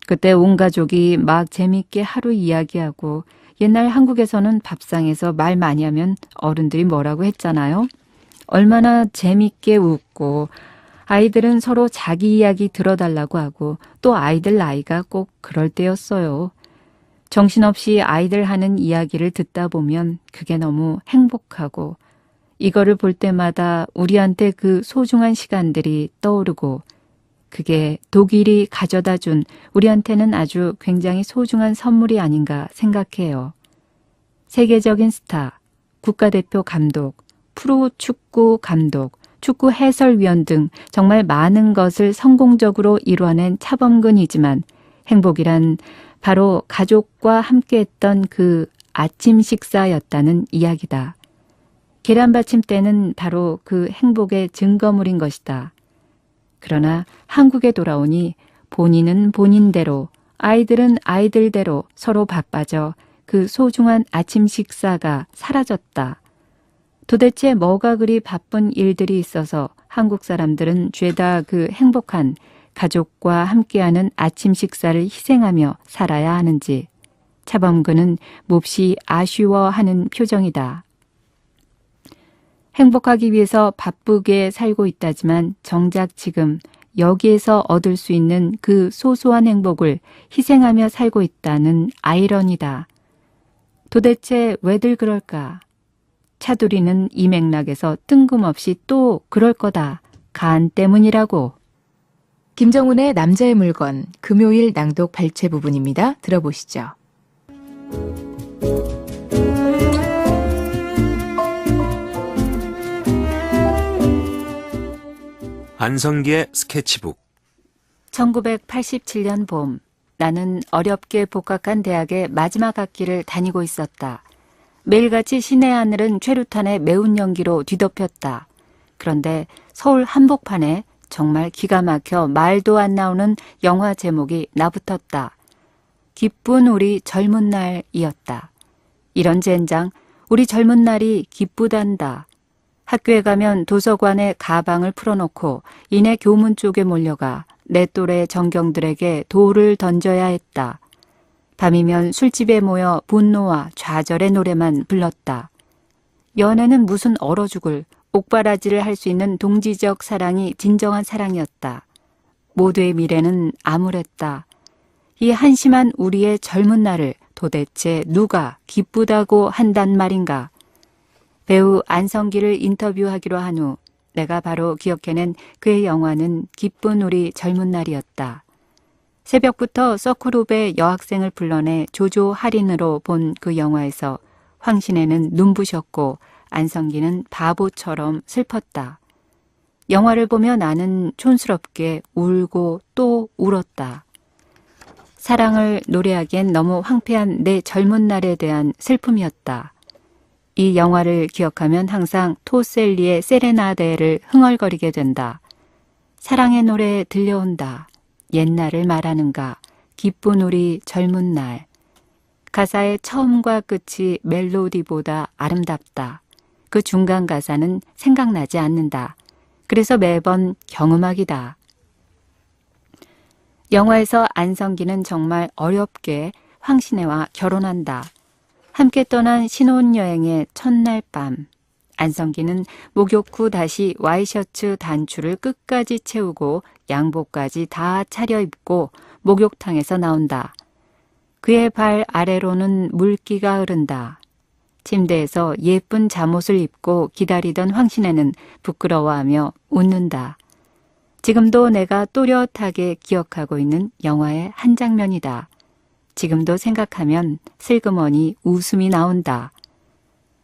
그때 온 가족이 막 재밌게 하루 이야기하고 옛날 한국에서는 밥상에서 말 많이 하면 어른들이 뭐라고 했잖아요. 얼마나 재밌게 웃고 아이들은 서로 자기 이야기 들어달라고 하고 또 아이들 나이가 꼭 그럴 때였어요. 정신없이 아이들 하는 이야기를 듣다 보면 그게 너무 행복하고 이거를 볼 때마다 우리한테 그 소중한 시간들이 떠오르고 그게 독일이 가져다 준 우리한테는 아주 굉장히 소중한 선물이 아닌가 생각해요. 세계적인 스타, 국가대표 감독, 프로축구 감독, 축구 해설위원 등 정말 많은 것을 성공적으로 이뤄낸 차범근이지만 행복이란 바로 가족과 함께했던 그 아침 식사였다는 이야기다. 계란 받침대는 바로 그 행복의 증거물인 것이다. 그러나 한국에 돌아오니 본인은 본인대로, 아이들은 아이들대로 서로 바빠져 그 소중한 아침 식사가 사라졌다. 도대체 뭐가 그리 바쁜 일들이 있어서 한국 사람들은 죄다 그 행복한 가족과 함께하는 아침 식사를 희생하며 살아야 하는지 차범근은 몹시 아쉬워하는 표정이다. 행복하기 위해서 바쁘게 살고 있다지만 정작 지금 여기에서 얻을 수 있는 그 소소한 행복을 희생하며 살고 있다는 아이러니다. 도대체 왜들 그럴까? 차두리는 이 맥락에서 뜬금없이 또 그럴 거다. 간 때문이라고. 김정훈의 남자의 물건, 금요일 낭독 발췌 부분입니다. 들어보시죠. 안성기의 스케치북. 1987년 봄, 나는 어렵게 복학한 대학의 마지막 학기를 다니고 있었다. 매일같이 시내 하늘은 최루탄의 매운 연기로 뒤덮였다. 그런데 서울 한복판에 정말 기가 막혀 말도 안 나오는 영화 제목이 나붙었다. 기쁜 우리 젊은 날이었다. 이런 젠장, 우리 젊은 날이 기쁘단다. 학교에 가면 도서관에 가방을 풀어놓고 이내 교문 쪽에 몰려가 내 또래 정경들에게 돌을 던져야 했다. 밤이면 술집에 모여 분노와 좌절의 노래만 불렀다. 연애는 무슨 얼어 죽을 옥바라지를 할 수 있는 동지적 사랑이 진정한 사랑이었다. 모두의 미래는 암울했다. 이 한심한 우리의 젊은 날을 도대체 누가 기쁘다고 한단 말인가? 배우 안성기를 인터뷰하기로 한 후 내가 바로 기억해낸 그의 영화는 기쁜 우리 젊은 날이었다. 새벽부터 서클룹의 여학생을 불러내 조조 할인으로 본 그 영화에서 황신혜는 눈부셨고 안성기는 바보처럼 슬펐다. 영화를 보며 나는 촌스럽게 울고 또 울었다. 사랑을 노래하기엔 너무 황폐한 내 젊은 날에 대한 슬픔이었다. 이 영화를 기억하면 항상 토셀리의 세레나데를 흥얼거리게 된다. 사랑의 노래 들려온다. 옛날을 말하는가. 기쁜 우리 젊은 날. 가사의 처음과 끝이 멜로디보다 아름답다. 그 중간 가사는 생각나지 않는다. 그래서 매번 경음악이다. 영화에서 안성기는 정말 어렵게 황신혜와 결혼한다. 함께 떠난 신혼여행의 첫날 밤, 안성기는 목욕 후 다시 와이셔츠 단추를 끝까지 채우고 양복까지 다 차려입고 목욕탕에서 나온다. 그의 발 아래로는 물기가 흐른다. 침대에서 예쁜 잠옷을 입고 기다리던 황신혜는 부끄러워하며 웃는다. 지금도 내가 또렷하게 기억하고 있는 영화의 한 장면이다. 지금도 생각하면 슬그머니 웃음이 나온다.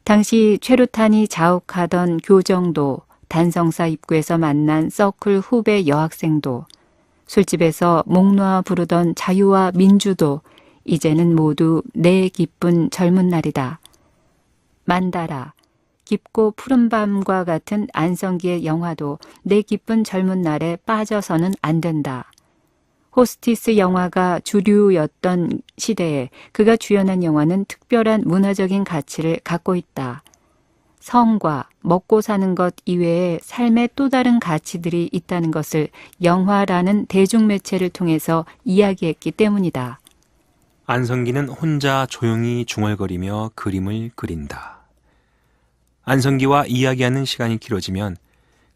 당시 최루탄이 자욱하던 교정도, 단성사 입구에서 만난 서클 후배 여학생도, 술집에서 목 놓아 부르던 자유와 민주도 이제는 모두 내 기쁜 젊은 날이다. 만다라, 깊고 푸른 밤과 같은 안성기의 영화도 내 기쁜 젊은 날에 빠져서는 안 된다. 호스티스 영화가 주류였던 시대에 그가 주연한 영화는 특별한 문화적인 가치를 갖고 있다. 성과 먹고 사는 것 이외에 삶의 또 다른 가치들이 있다는 것을 영화라는 대중매체를 통해서 이야기했기 때문이다. 안성기는 혼자 조용히 중얼거리며 그림을 그린다. 안성기와 이야기하는 시간이 길어지면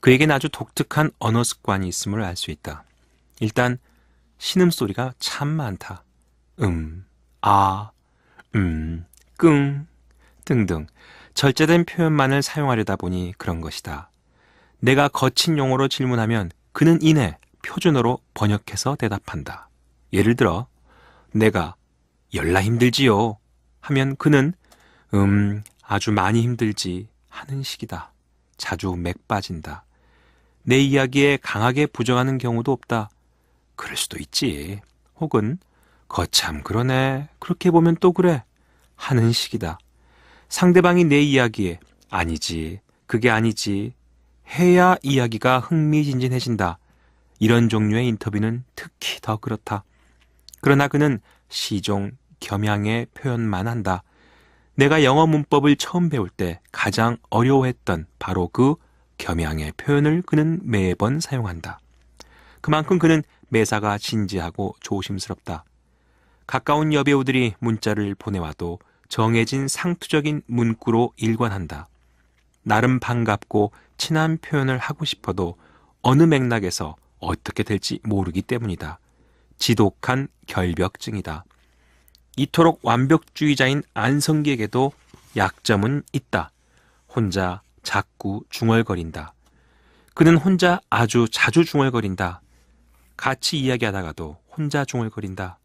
그에겐 아주 독특한 언어 습관이 있음을 알 수 있다. 일단 신음소리가 참 많다. 아, 끙 등등 절제된 표현만을 사용하려다 보니 그런 것이다. 내가 거친 용어로 질문하면 그는 이내 표준어로 번역해서 대답한다. 예를 들어 내가 열나 힘들지요 하면 그는 아주 많이 힘들지 하는 식이다. 자주 맥 빠진다. 내 이야기에 강하게 부정하는 경우도 없다. 그럴 수도 있지. 혹은 거참 그러네. 그렇게 보면 또 그래. 하는 식이다. 상대방이 내 이야기에 아니지, 그게 아니지 해야 이야기가 흥미진진해진다. 이런 종류의 인터뷰는 특히 더 그렇다. 그러나 그는 시종, 겸양의 표현만 한다. 내가 영어 문법을 처음 배울 때 가장 어려워했던 바로 그 겸양의 표현을 그는 매번 사용한다. 그만큼 그는 매사가 진지하고 조심스럽다. 가까운 여배우들이 문자를 보내와도 정해진 상투적인 문구로 일관한다. 나름 반갑고 친한 표현을 하고 싶어도 어느 맥락에서 어떻게 될지 모르기 때문이다. 지독한 결벽증이다. 이토록 완벽주의자인 안성기에게도 약점은 있다. 혼자 자꾸 중얼거린다. 그는 혼자 아주 자주 중얼거린다. 같이 이야기하다가도 혼자 중얼거린다.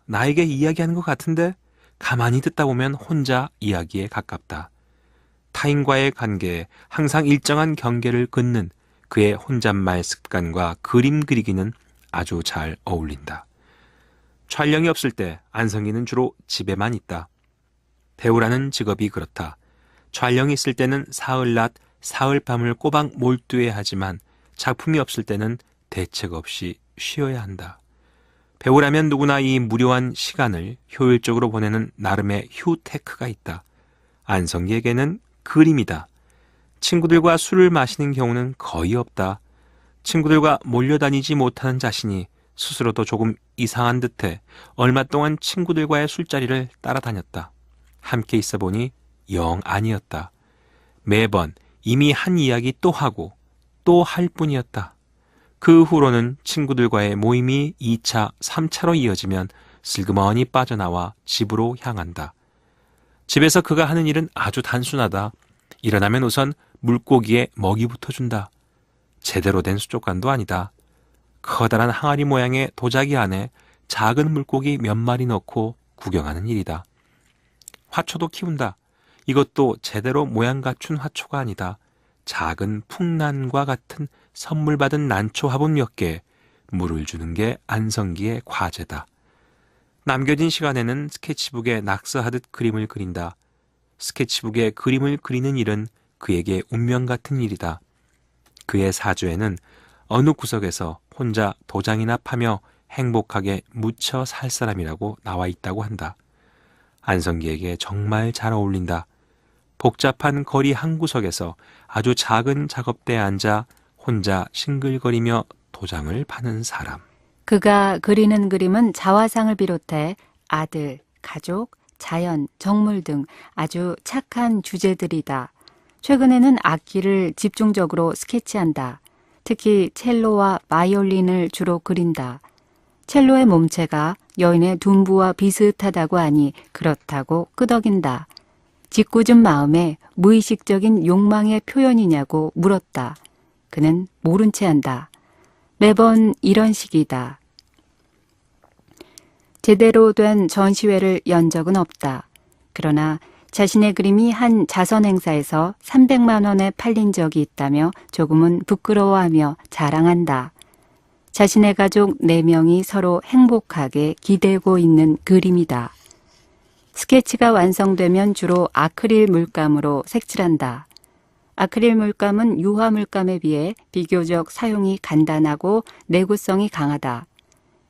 나에게 이야기하는 것 같은데 가만히 듣다 보면 혼자 이야기에 가깝다. 타인과의 관계에 항상 일정한 경계를 긋는 그의 혼잣말 습관과 그림 그리기는 아주 잘 어울린다. 촬영이 없을 때 안성기는 주로 집에만 있다. 배우라는 직업이 그렇다. 촬영이 있을 때는 사흘낮, 사흘밤을 꼬박 몰두해야 하지만 작품이 없을 때는 대책 없이 쉬어야 한다. 배우라면 누구나 이 무료한 시간을 효율적으로 보내는 나름의 휴테크가 있다. 안성기에게는 그림이다. 친구들과 술을 마시는 경우는 거의 없다. 친구들과 몰려다니지 못하는 자신이 스스로도 조금 이상한 듯해 얼마 동안 친구들과의 술자리를 따라다녔다. 함께 있어 보니 영 아니었다. 매번 이미 한 이야기 또 하고 또 할 뿐이었다. 그 후로는 친구들과의 모임이 2차, 3차로 이어지면 슬그머니 빠져나와 집으로 향한다. 집에서 그가 하는 일은 아주 단순하다. 일어나면 우선 물고기에 먹이부터 준다. 제대로 된 수족관도 아니다. 커다란 항아리 모양의 도자기 안에 작은 물고기 몇 마리 넣고 구경하는 일이다. 화초도 키운다. 이것도 제대로 모양 갖춘 화초가 아니다. 작은 풍란과 같은 선물 받은 난초 화분 몇 개, 물을 주는 게 안성기의 과제다. 남겨진 시간에는 스케치북에 낙서하듯 그림을 그린다. 스케치북에 그림을 그리는 일은 그에게 운명 같은 일이다. 그의 사주에는 어느 구석에서 혼자 도장이나 파며 행복하게 묻혀 살 사람이라고 나와 있다고 한다. 안성기에게 정말 잘 어울린다. 복잡한 거리 한 구석에서 아주 작은 작업대에 앉아 혼자 싱글거리며 도장을 파는 사람. 그가 그리는 그림은 자화상을 비롯해 아들, 가족, 자연, 정물 등 아주 착한 주제들이다. 최근에는 악기를 집중적으로 스케치한다. 특히 첼로와 바이올린을 주로 그린다. 첼로의 몸체가 여인의 둔부와 비슷하다고 하니 그렇다고 끄덕인다. 짓궂은 마음에 무의식적인 욕망의 표현이냐고 물었다. 그는 모른 채 한다. 매번 이런 식이다. 제대로 된 전시회를 연 적은 없다. 그러나 자신의 그림이 한 자선 행사에서 300만 원에 팔린 적이 있다며 조금은 부끄러워하며 자랑한다. 자신의 가족 4명이 서로 행복하게 기대고 있는 그림이다. 스케치가 완성되면 주로 아크릴 물감으로 색칠한다. 아크릴 물감은 유화 물감에 비해 비교적 사용이 간단하고 내구성이 강하다.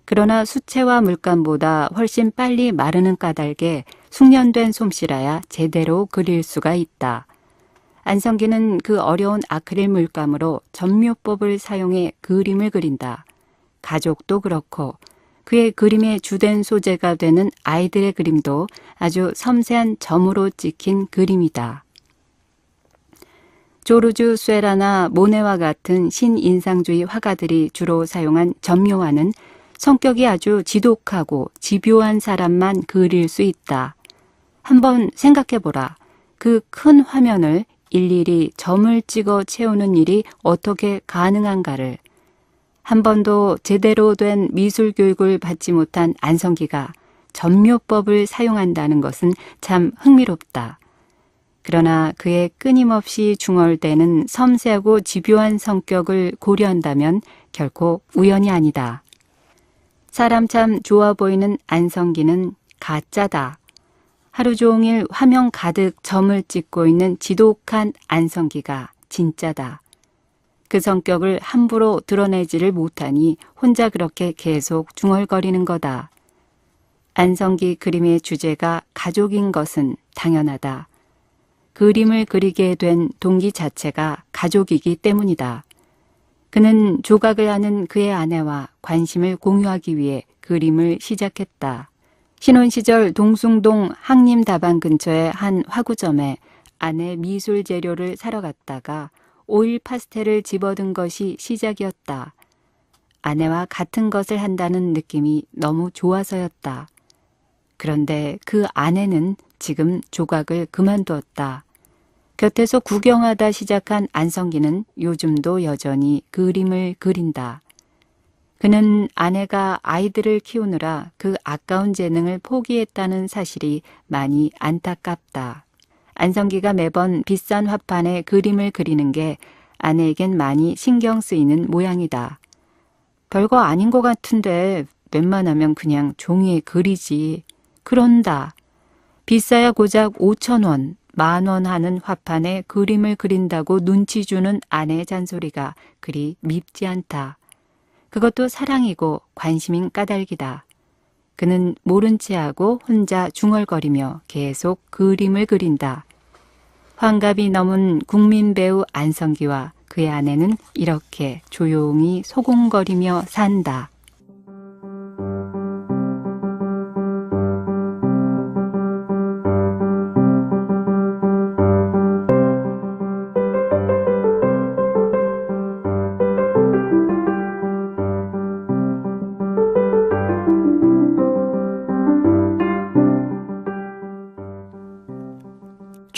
그러나 수채화 물감보다 훨씬 빨리 마르는 까닭에 숙련된 솜씨라야 제대로 그릴 수가 있다. 안성기는 그 어려운 아크릴 물감으로 점묘법을 사용해 그림을 그린다. 가족도 그렇고 그의 그림의 주된 소재가 되는 아이들의 그림도 아주 섬세한 점으로 찍힌 그림이다. 조르주 쇠라나 모네와 같은 신인상주의 화가들이 주로 사용한 점묘화는 성격이 아주 지독하고 집요한 사람만 그릴 수 있다. 한번 생각해보라. 그 큰 화면을 일일이 점을 찍어 채우는 일이 어떻게 가능한가를. 한 번도 제대로 된 미술 교육을 받지 못한 안성기가 점묘법을 사용한다는 것은 참 흥미롭다. 그러나 그의 끊임없이 중얼대는 섬세하고 집요한 성격을 고려한다면 결코 우연이 아니다. 사람 참 좋아 보이는 안성기는 가짜다. 하루 종일 화면 가득 점을 찍고 있는 지독한 안성기가 진짜다. 그 성격을 함부로 드러내지를 못하니 혼자 그렇게 계속 중얼거리는 거다. 안성기 그림의 주제가 가족인 것은 당연하다. 그림을 그리게 된 동기 자체가 가족이기 때문이다. 그는 조각을 하는 그의 아내와 관심을 공유하기 위해 그림을 시작했다. 신혼 시절 동숭동 항림다방 근처의 한 화구점에 아내 미술 재료를 사러 갔다가 오일 파스텔을 집어든 것이 시작이었다. 아내와 같은 것을 한다는 느낌이 너무 좋아서였다. 그런데 그 아내는 지금 조각을 그만두었다. 곁에서 구경하다 시작한 안성기는 요즘도 여전히 그림을 그린다. 그는 아내가 아이들을 키우느라 그 아까운 재능을 포기했다는 사실이 많이 안타깝다. 안성기가 매번 비싼 화판에 그림을 그리는 게 아내에겐 많이 신경 쓰이는 모양이다. 별거 아닌 것 같은데 웬만하면 그냥 종이에 그리지. 그런다. 비싸야 고작 5,000원, 10,000원 하는 화판에 그림을 그린다고 눈치 주는 아내의 잔소리가 그리 밉지 않다. 그것도 사랑이고 관심인 까닭이다. 그는 모른 체하고 혼자 중얼거리며 계속 그림을 그린다. 환갑이 넘은 국민 배우 안성기와 그의 아내는 이렇게 조용히 소곤거리며 산다.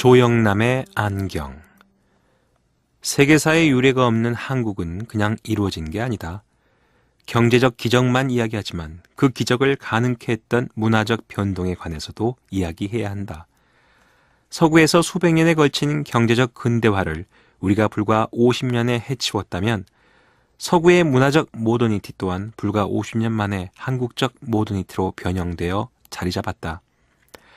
조영남의 안경. 세계사에 유례가 없는 한국은 그냥 이루어진 게 아니다. 경제적 기적만 이야기하지만 그 기적을 가능케 했던 문화적 변동에 관해서도 이야기해야 한다. 서구에서 수백 년에 걸친 경제적 근대화를 우리가 불과 50년에 해치웠다면 서구의 문화적 모더니티 또한 불과 50년 만에 한국적 모더니티로 변형되어 자리 잡았다.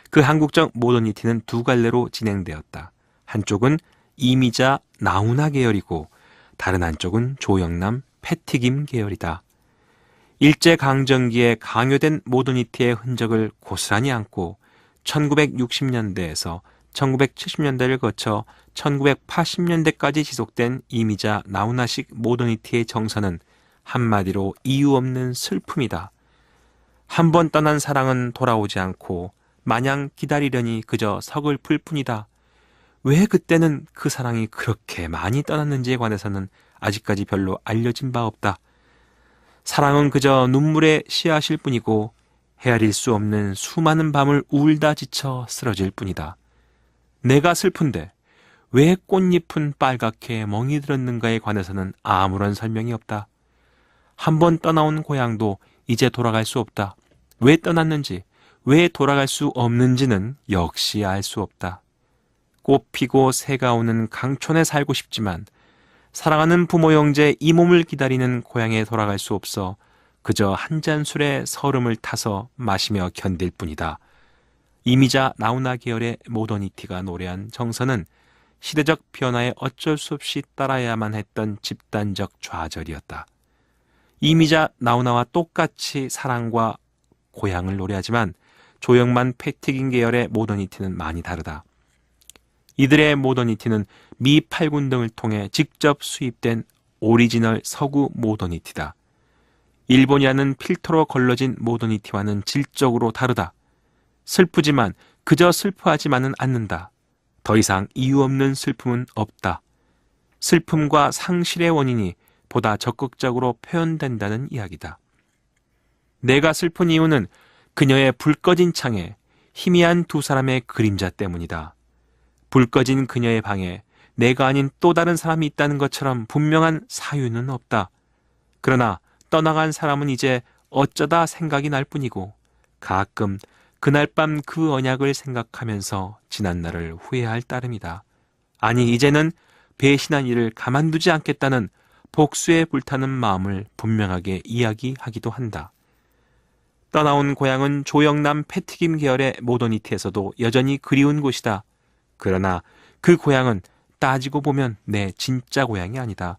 그 한국적 모더니티는 두 갈래로 진행되었다. 한쪽은 이미자 나훈아 계열이고 다른 한쪽은 조영남 패티김 계열이다. 일제강점기에 강요된 모더니티의 흔적을 고스란히 안고 1960년대에서 1970년대를 거쳐 1980년대까지 지속된 이미자 나훈아식 모더니티의 정서는 한마디로 이유 없는 슬픔이다. 한 번 떠난 사랑은 돌아오지 않고 마냥 기다리려니 그저 서글플 뿐이다. 왜 그때는 그 사랑이 그렇게 많이 떠났는지에 관해서는 아직까지 별로 알려진 바 없다. 사랑은 그저 눈물의 씨앗일 뿐이고 헤아릴 수 없는 수많은 밤을 울다 지쳐 쓰러질 뿐이다. 내가 슬픈데 왜 꽃잎은 빨갛게 멍이 들었는가에 관해서는 아무런 설명이 없다. 한 번 떠나온 고향도 이제 돌아갈 수 없다. 왜 떠났는지, 왜 돌아갈 수 없는지는 역시 알 수 없다. 꽃 피고 새가 오는 강촌에 살고 싶지만 사랑하는 부모 형제 이 몸을 기다리는 고향에 돌아갈 수 없어 그저 한 잔 술에 서름을 타서 마시며 견딜 뿐이다. 이미자 나훈아 계열의 모더니티가 노래한 정서는 시대적 변화에 어쩔 수 없이 따라야만 했던 집단적 좌절이었다. 이미자 나훈아와 똑같이 사랑과 고향을 노래하지만 조영만 패티김 계열의 모더니티는 많이 다르다. 이들의 모더니티는 미 8군 등을 통해 직접 수입된 오리지널 서구 모더니티다. 일본이라는 필터로 걸러진 모더니티와는 질적으로 다르다. 슬프지만 그저 슬퍼하지만은 않는다. 더 이상 이유 없는 슬픔은 없다. 슬픔과 상실의 원인이 보다 적극적으로 표현된다는 이야기다. 내가 슬픈 이유는 그녀의 불 꺼진 창에 희미한 두 사람의 그림자 때문이다. 불 꺼진 그녀의 방에 내가 아닌 또 다른 사람이 있다는 것처럼 분명한 사유는 없다. 그러나 떠나간 사람은 이제 어쩌다 생각이 날 뿐이고 가끔 그날 밤 그 언약을 생각하면서 지난 날을 후회할 따름이다. 아니 이제는 배신한 일을 가만두지 않겠다는 복수에 불타는 마음을 분명하게 이야기하기도 한다. 떠나온 고향은 조영남 패티김 계열의 모더니티에서도 여전히 그리운 곳이다. 그러나 그 고향은 따지고 보면 내 진짜 고향이 아니다.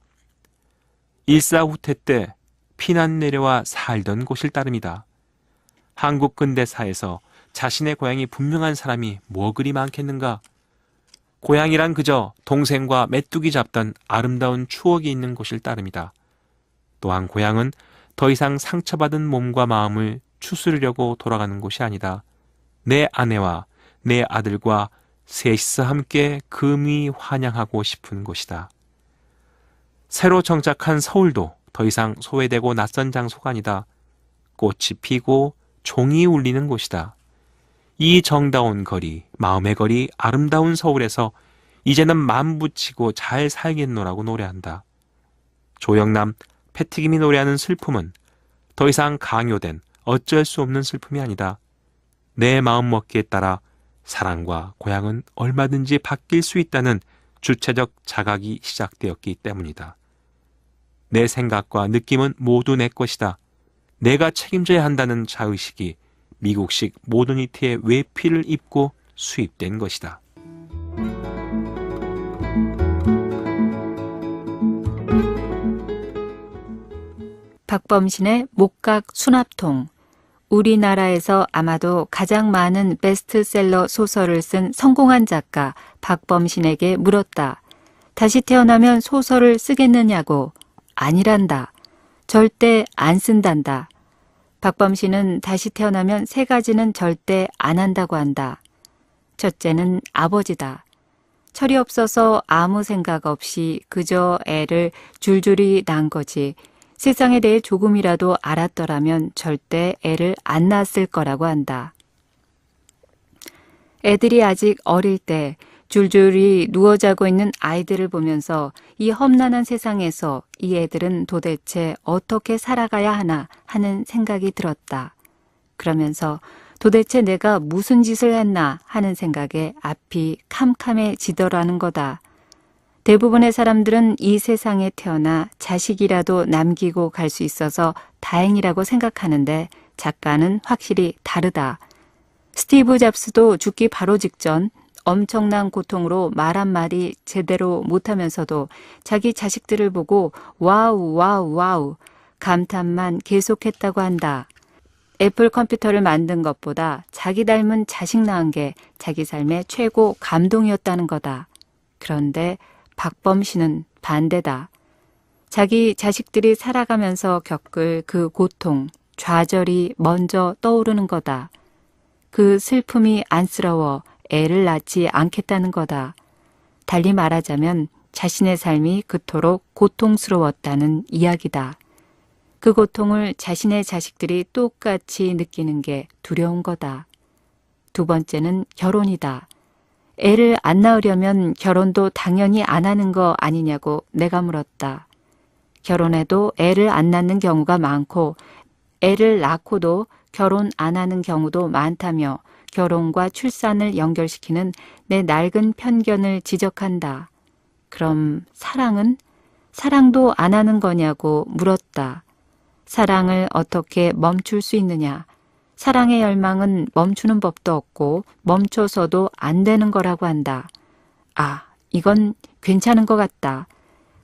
일사후퇴 때 피난 내려와 살던 곳일 따름이다. 한국 근대사에서 자신의 고향이 분명한 사람이 뭐 그리 많겠는가? 고향이란 그저 동생과 메뚜기 잡던 아름다운 추억이 있는 곳일 따름이다. 또한 고향은 더 이상 상처받은 몸과 마음을 추스르려고 돌아가는 곳이 아니다. 내 아내와 내 아들과 셋이서 함께 금이 환영하고 싶은 곳이다. 새로 정착한 서울도 더 이상 소외되고 낯선 장소가 아니다. 꽃이 피고 종이 울리는 곳이다. 이 정다운 거리, 마음의 거리, 아름다운 서울에서 이제는 맘 붙이고 잘 살겠노라고 노래한다. 조영남, 패티김이 노래하는 슬픔은 더 이상 강요된 어쩔 수 없는 슬픔이 아니다. 내 마음먹기에 따라 사랑과 고향은 얼마든지 바뀔 수 있다는 주체적 자각이 시작되었기 때문이다. 내 생각과 느낌은 모두 내 것이다. 내가 책임져야 한다는 자의식이 미국식 모더니티의 외피를 입고 수입된 것이다. 박범신의 목각 수납통. 우리나라에서 아마도 가장 많은 베스트셀러 소설을 쓴 성공한 작가 박범신에게 물었다. 다시 태어나면 소설을 쓰겠느냐고. 아니란다. 절대 안 쓴단다. 박범신은 다시 태어나면 세 가지는 절대 안 한다고 한다. 첫째는 아버지다. 철이 없어서 아무 생각 없이 그저 애를 줄줄이 낳은 거지. 세상에 대해 조금이라도 알았더라면 절대 애를 안 낳았을 거라고 한다. 애들이 아직 어릴 때 줄줄이 누워 자고 있는 아이들을 보면서 이 험난한 세상에서 이 애들은 도대체 어떻게 살아가야 하나 하는 생각이 들었다. 그러면서 도대체 내가 무슨 짓을 했나 하는 생각에 앞이 캄캄해지더라는 거다. 대부분의 사람들은 이 세상에 태어나 자식이라도 남기고 갈 수 있어서 다행이라고 생각하는데 작가는 확실히 다르다. 스티브 잡스도 죽기 바로 직전 엄청난 고통으로 말 한마디 제대로 못하면서도 자기 자식들을 보고 와우 와우 와우 감탄만 계속했다고 한다. 애플 컴퓨터를 만든 것보다 자기 닮은 자식 낳은 게 자기 삶의 최고 감동이었다는 거다. 그런데 박범 씨는 반대다. 자기 자식들이 살아가면서 겪을 그 고통, 좌절이 먼저 떠오르는 거다. 그 슬픔이 안쓰러워 애를 낳지 않겠다는 거다. 달리 말하자면 자신의 삶이 그토록 고통스러웠다는 이야기다. 그 고통을 자신의 자식들이 똑같이 느끼는 게 두려운 거다. 두 번째는 결혼이다. 애를 안 낳으려면 결혼도 당연히 안 하는 거 아니냐고 내가 물었다. 결혼해도 애를 안 낳는 경우가 많고 애를 낳고도 결혼 안 하는 경우도 많다며 결혼과 출산을 연결시키는 내 낡은 편견을 지적한다. 그럼 사랑은? 사랑도 안 하는 거냐고 물었다. 사랑을 어떻게 멈출 수 있느냐? 사랑의 열망은 멈추는 법도 없고 멈춰서도 안 되는 거라고 한다. 아, 이건 괜찮은 것 같다.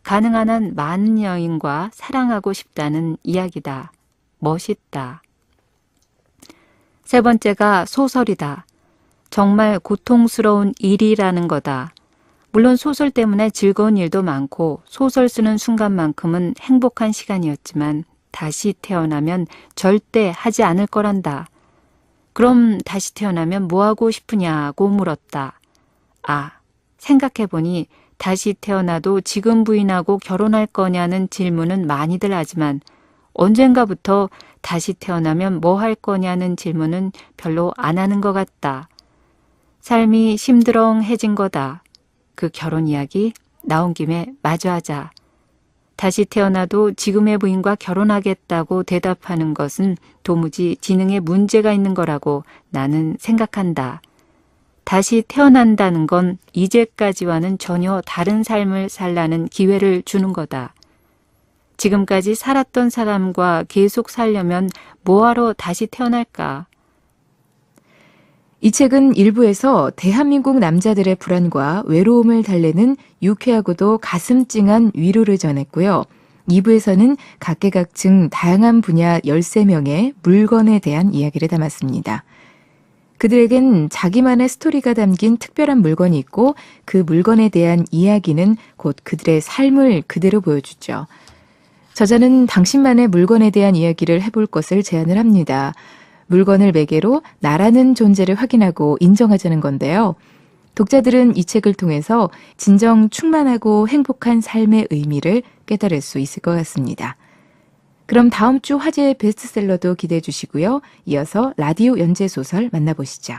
가능한 한 많은 여인과 사랑하고 싶다는 이야기다. 멋있다. 세 번째가 소설이다. 정말 고통스러운 일이라는 거다. 물론 소설 때문에 즐거운 일도 많고 소설 쓰는 순간만큼은 행복한 시간이었지만 다시 태어나면 절대 하지 않을 거란다. 그럼 다시 태어나면 뭐 하고 싶으냐고 물었다. 아, 생각해보니 다시 태어나도 지금 부인하고 결혼할 거냐는 질문은 많이들 하지만 언젠가부터 다시 태어나면 뭐 할 거냐는 질문은 별로 안 하는 것 같다. 삶이 심드렁해진 거다. 그 결혼 이야기 나온 김에 마저 하자. 다시 태어나도 지금의 부인과 결혼하겠다고 대답하는 것은 도무지 지능에 문제가 있는 거라고 나는 생각한다. 다시 태어난다는 건 이제까지와는 전혀 다른 삶을 살라는 기회를 주는 거다. 지금까지 살았던 사람과 계속 살려면 뭐하러 다시 태어날까? 이 책은 일부에서 대한민국 남자들의 불안과 외로움을 달래는 유쾌하고도 가슴 찡한 위로를 전했고요. 2부에서는 각계각층 다양한 분야 13명의 물건에 대한 이야기를 담았습니다. 그들에겐 자기만의 스토리가 담긴 특별한 물건이 있고 그 물건에 대한 이야기는 곧 그들의 삶을 그대로 보여주죠. 저자는 당신만의 물건에 대한 이야기를 해볼 것을 제안을 합니다. 물건을 매개로 나라는 존재를 확인하고 인정하자는 건데요. 독자들은 이 책을 통해서 진정 충만하고 행복한 삶의 의미를 깨달을 수 있을 것 같습니다. 그럼 다음 주 화제의 베스트셀러도 기대해 주시고요. 이어서 라디오 연재소설 만나보시죠.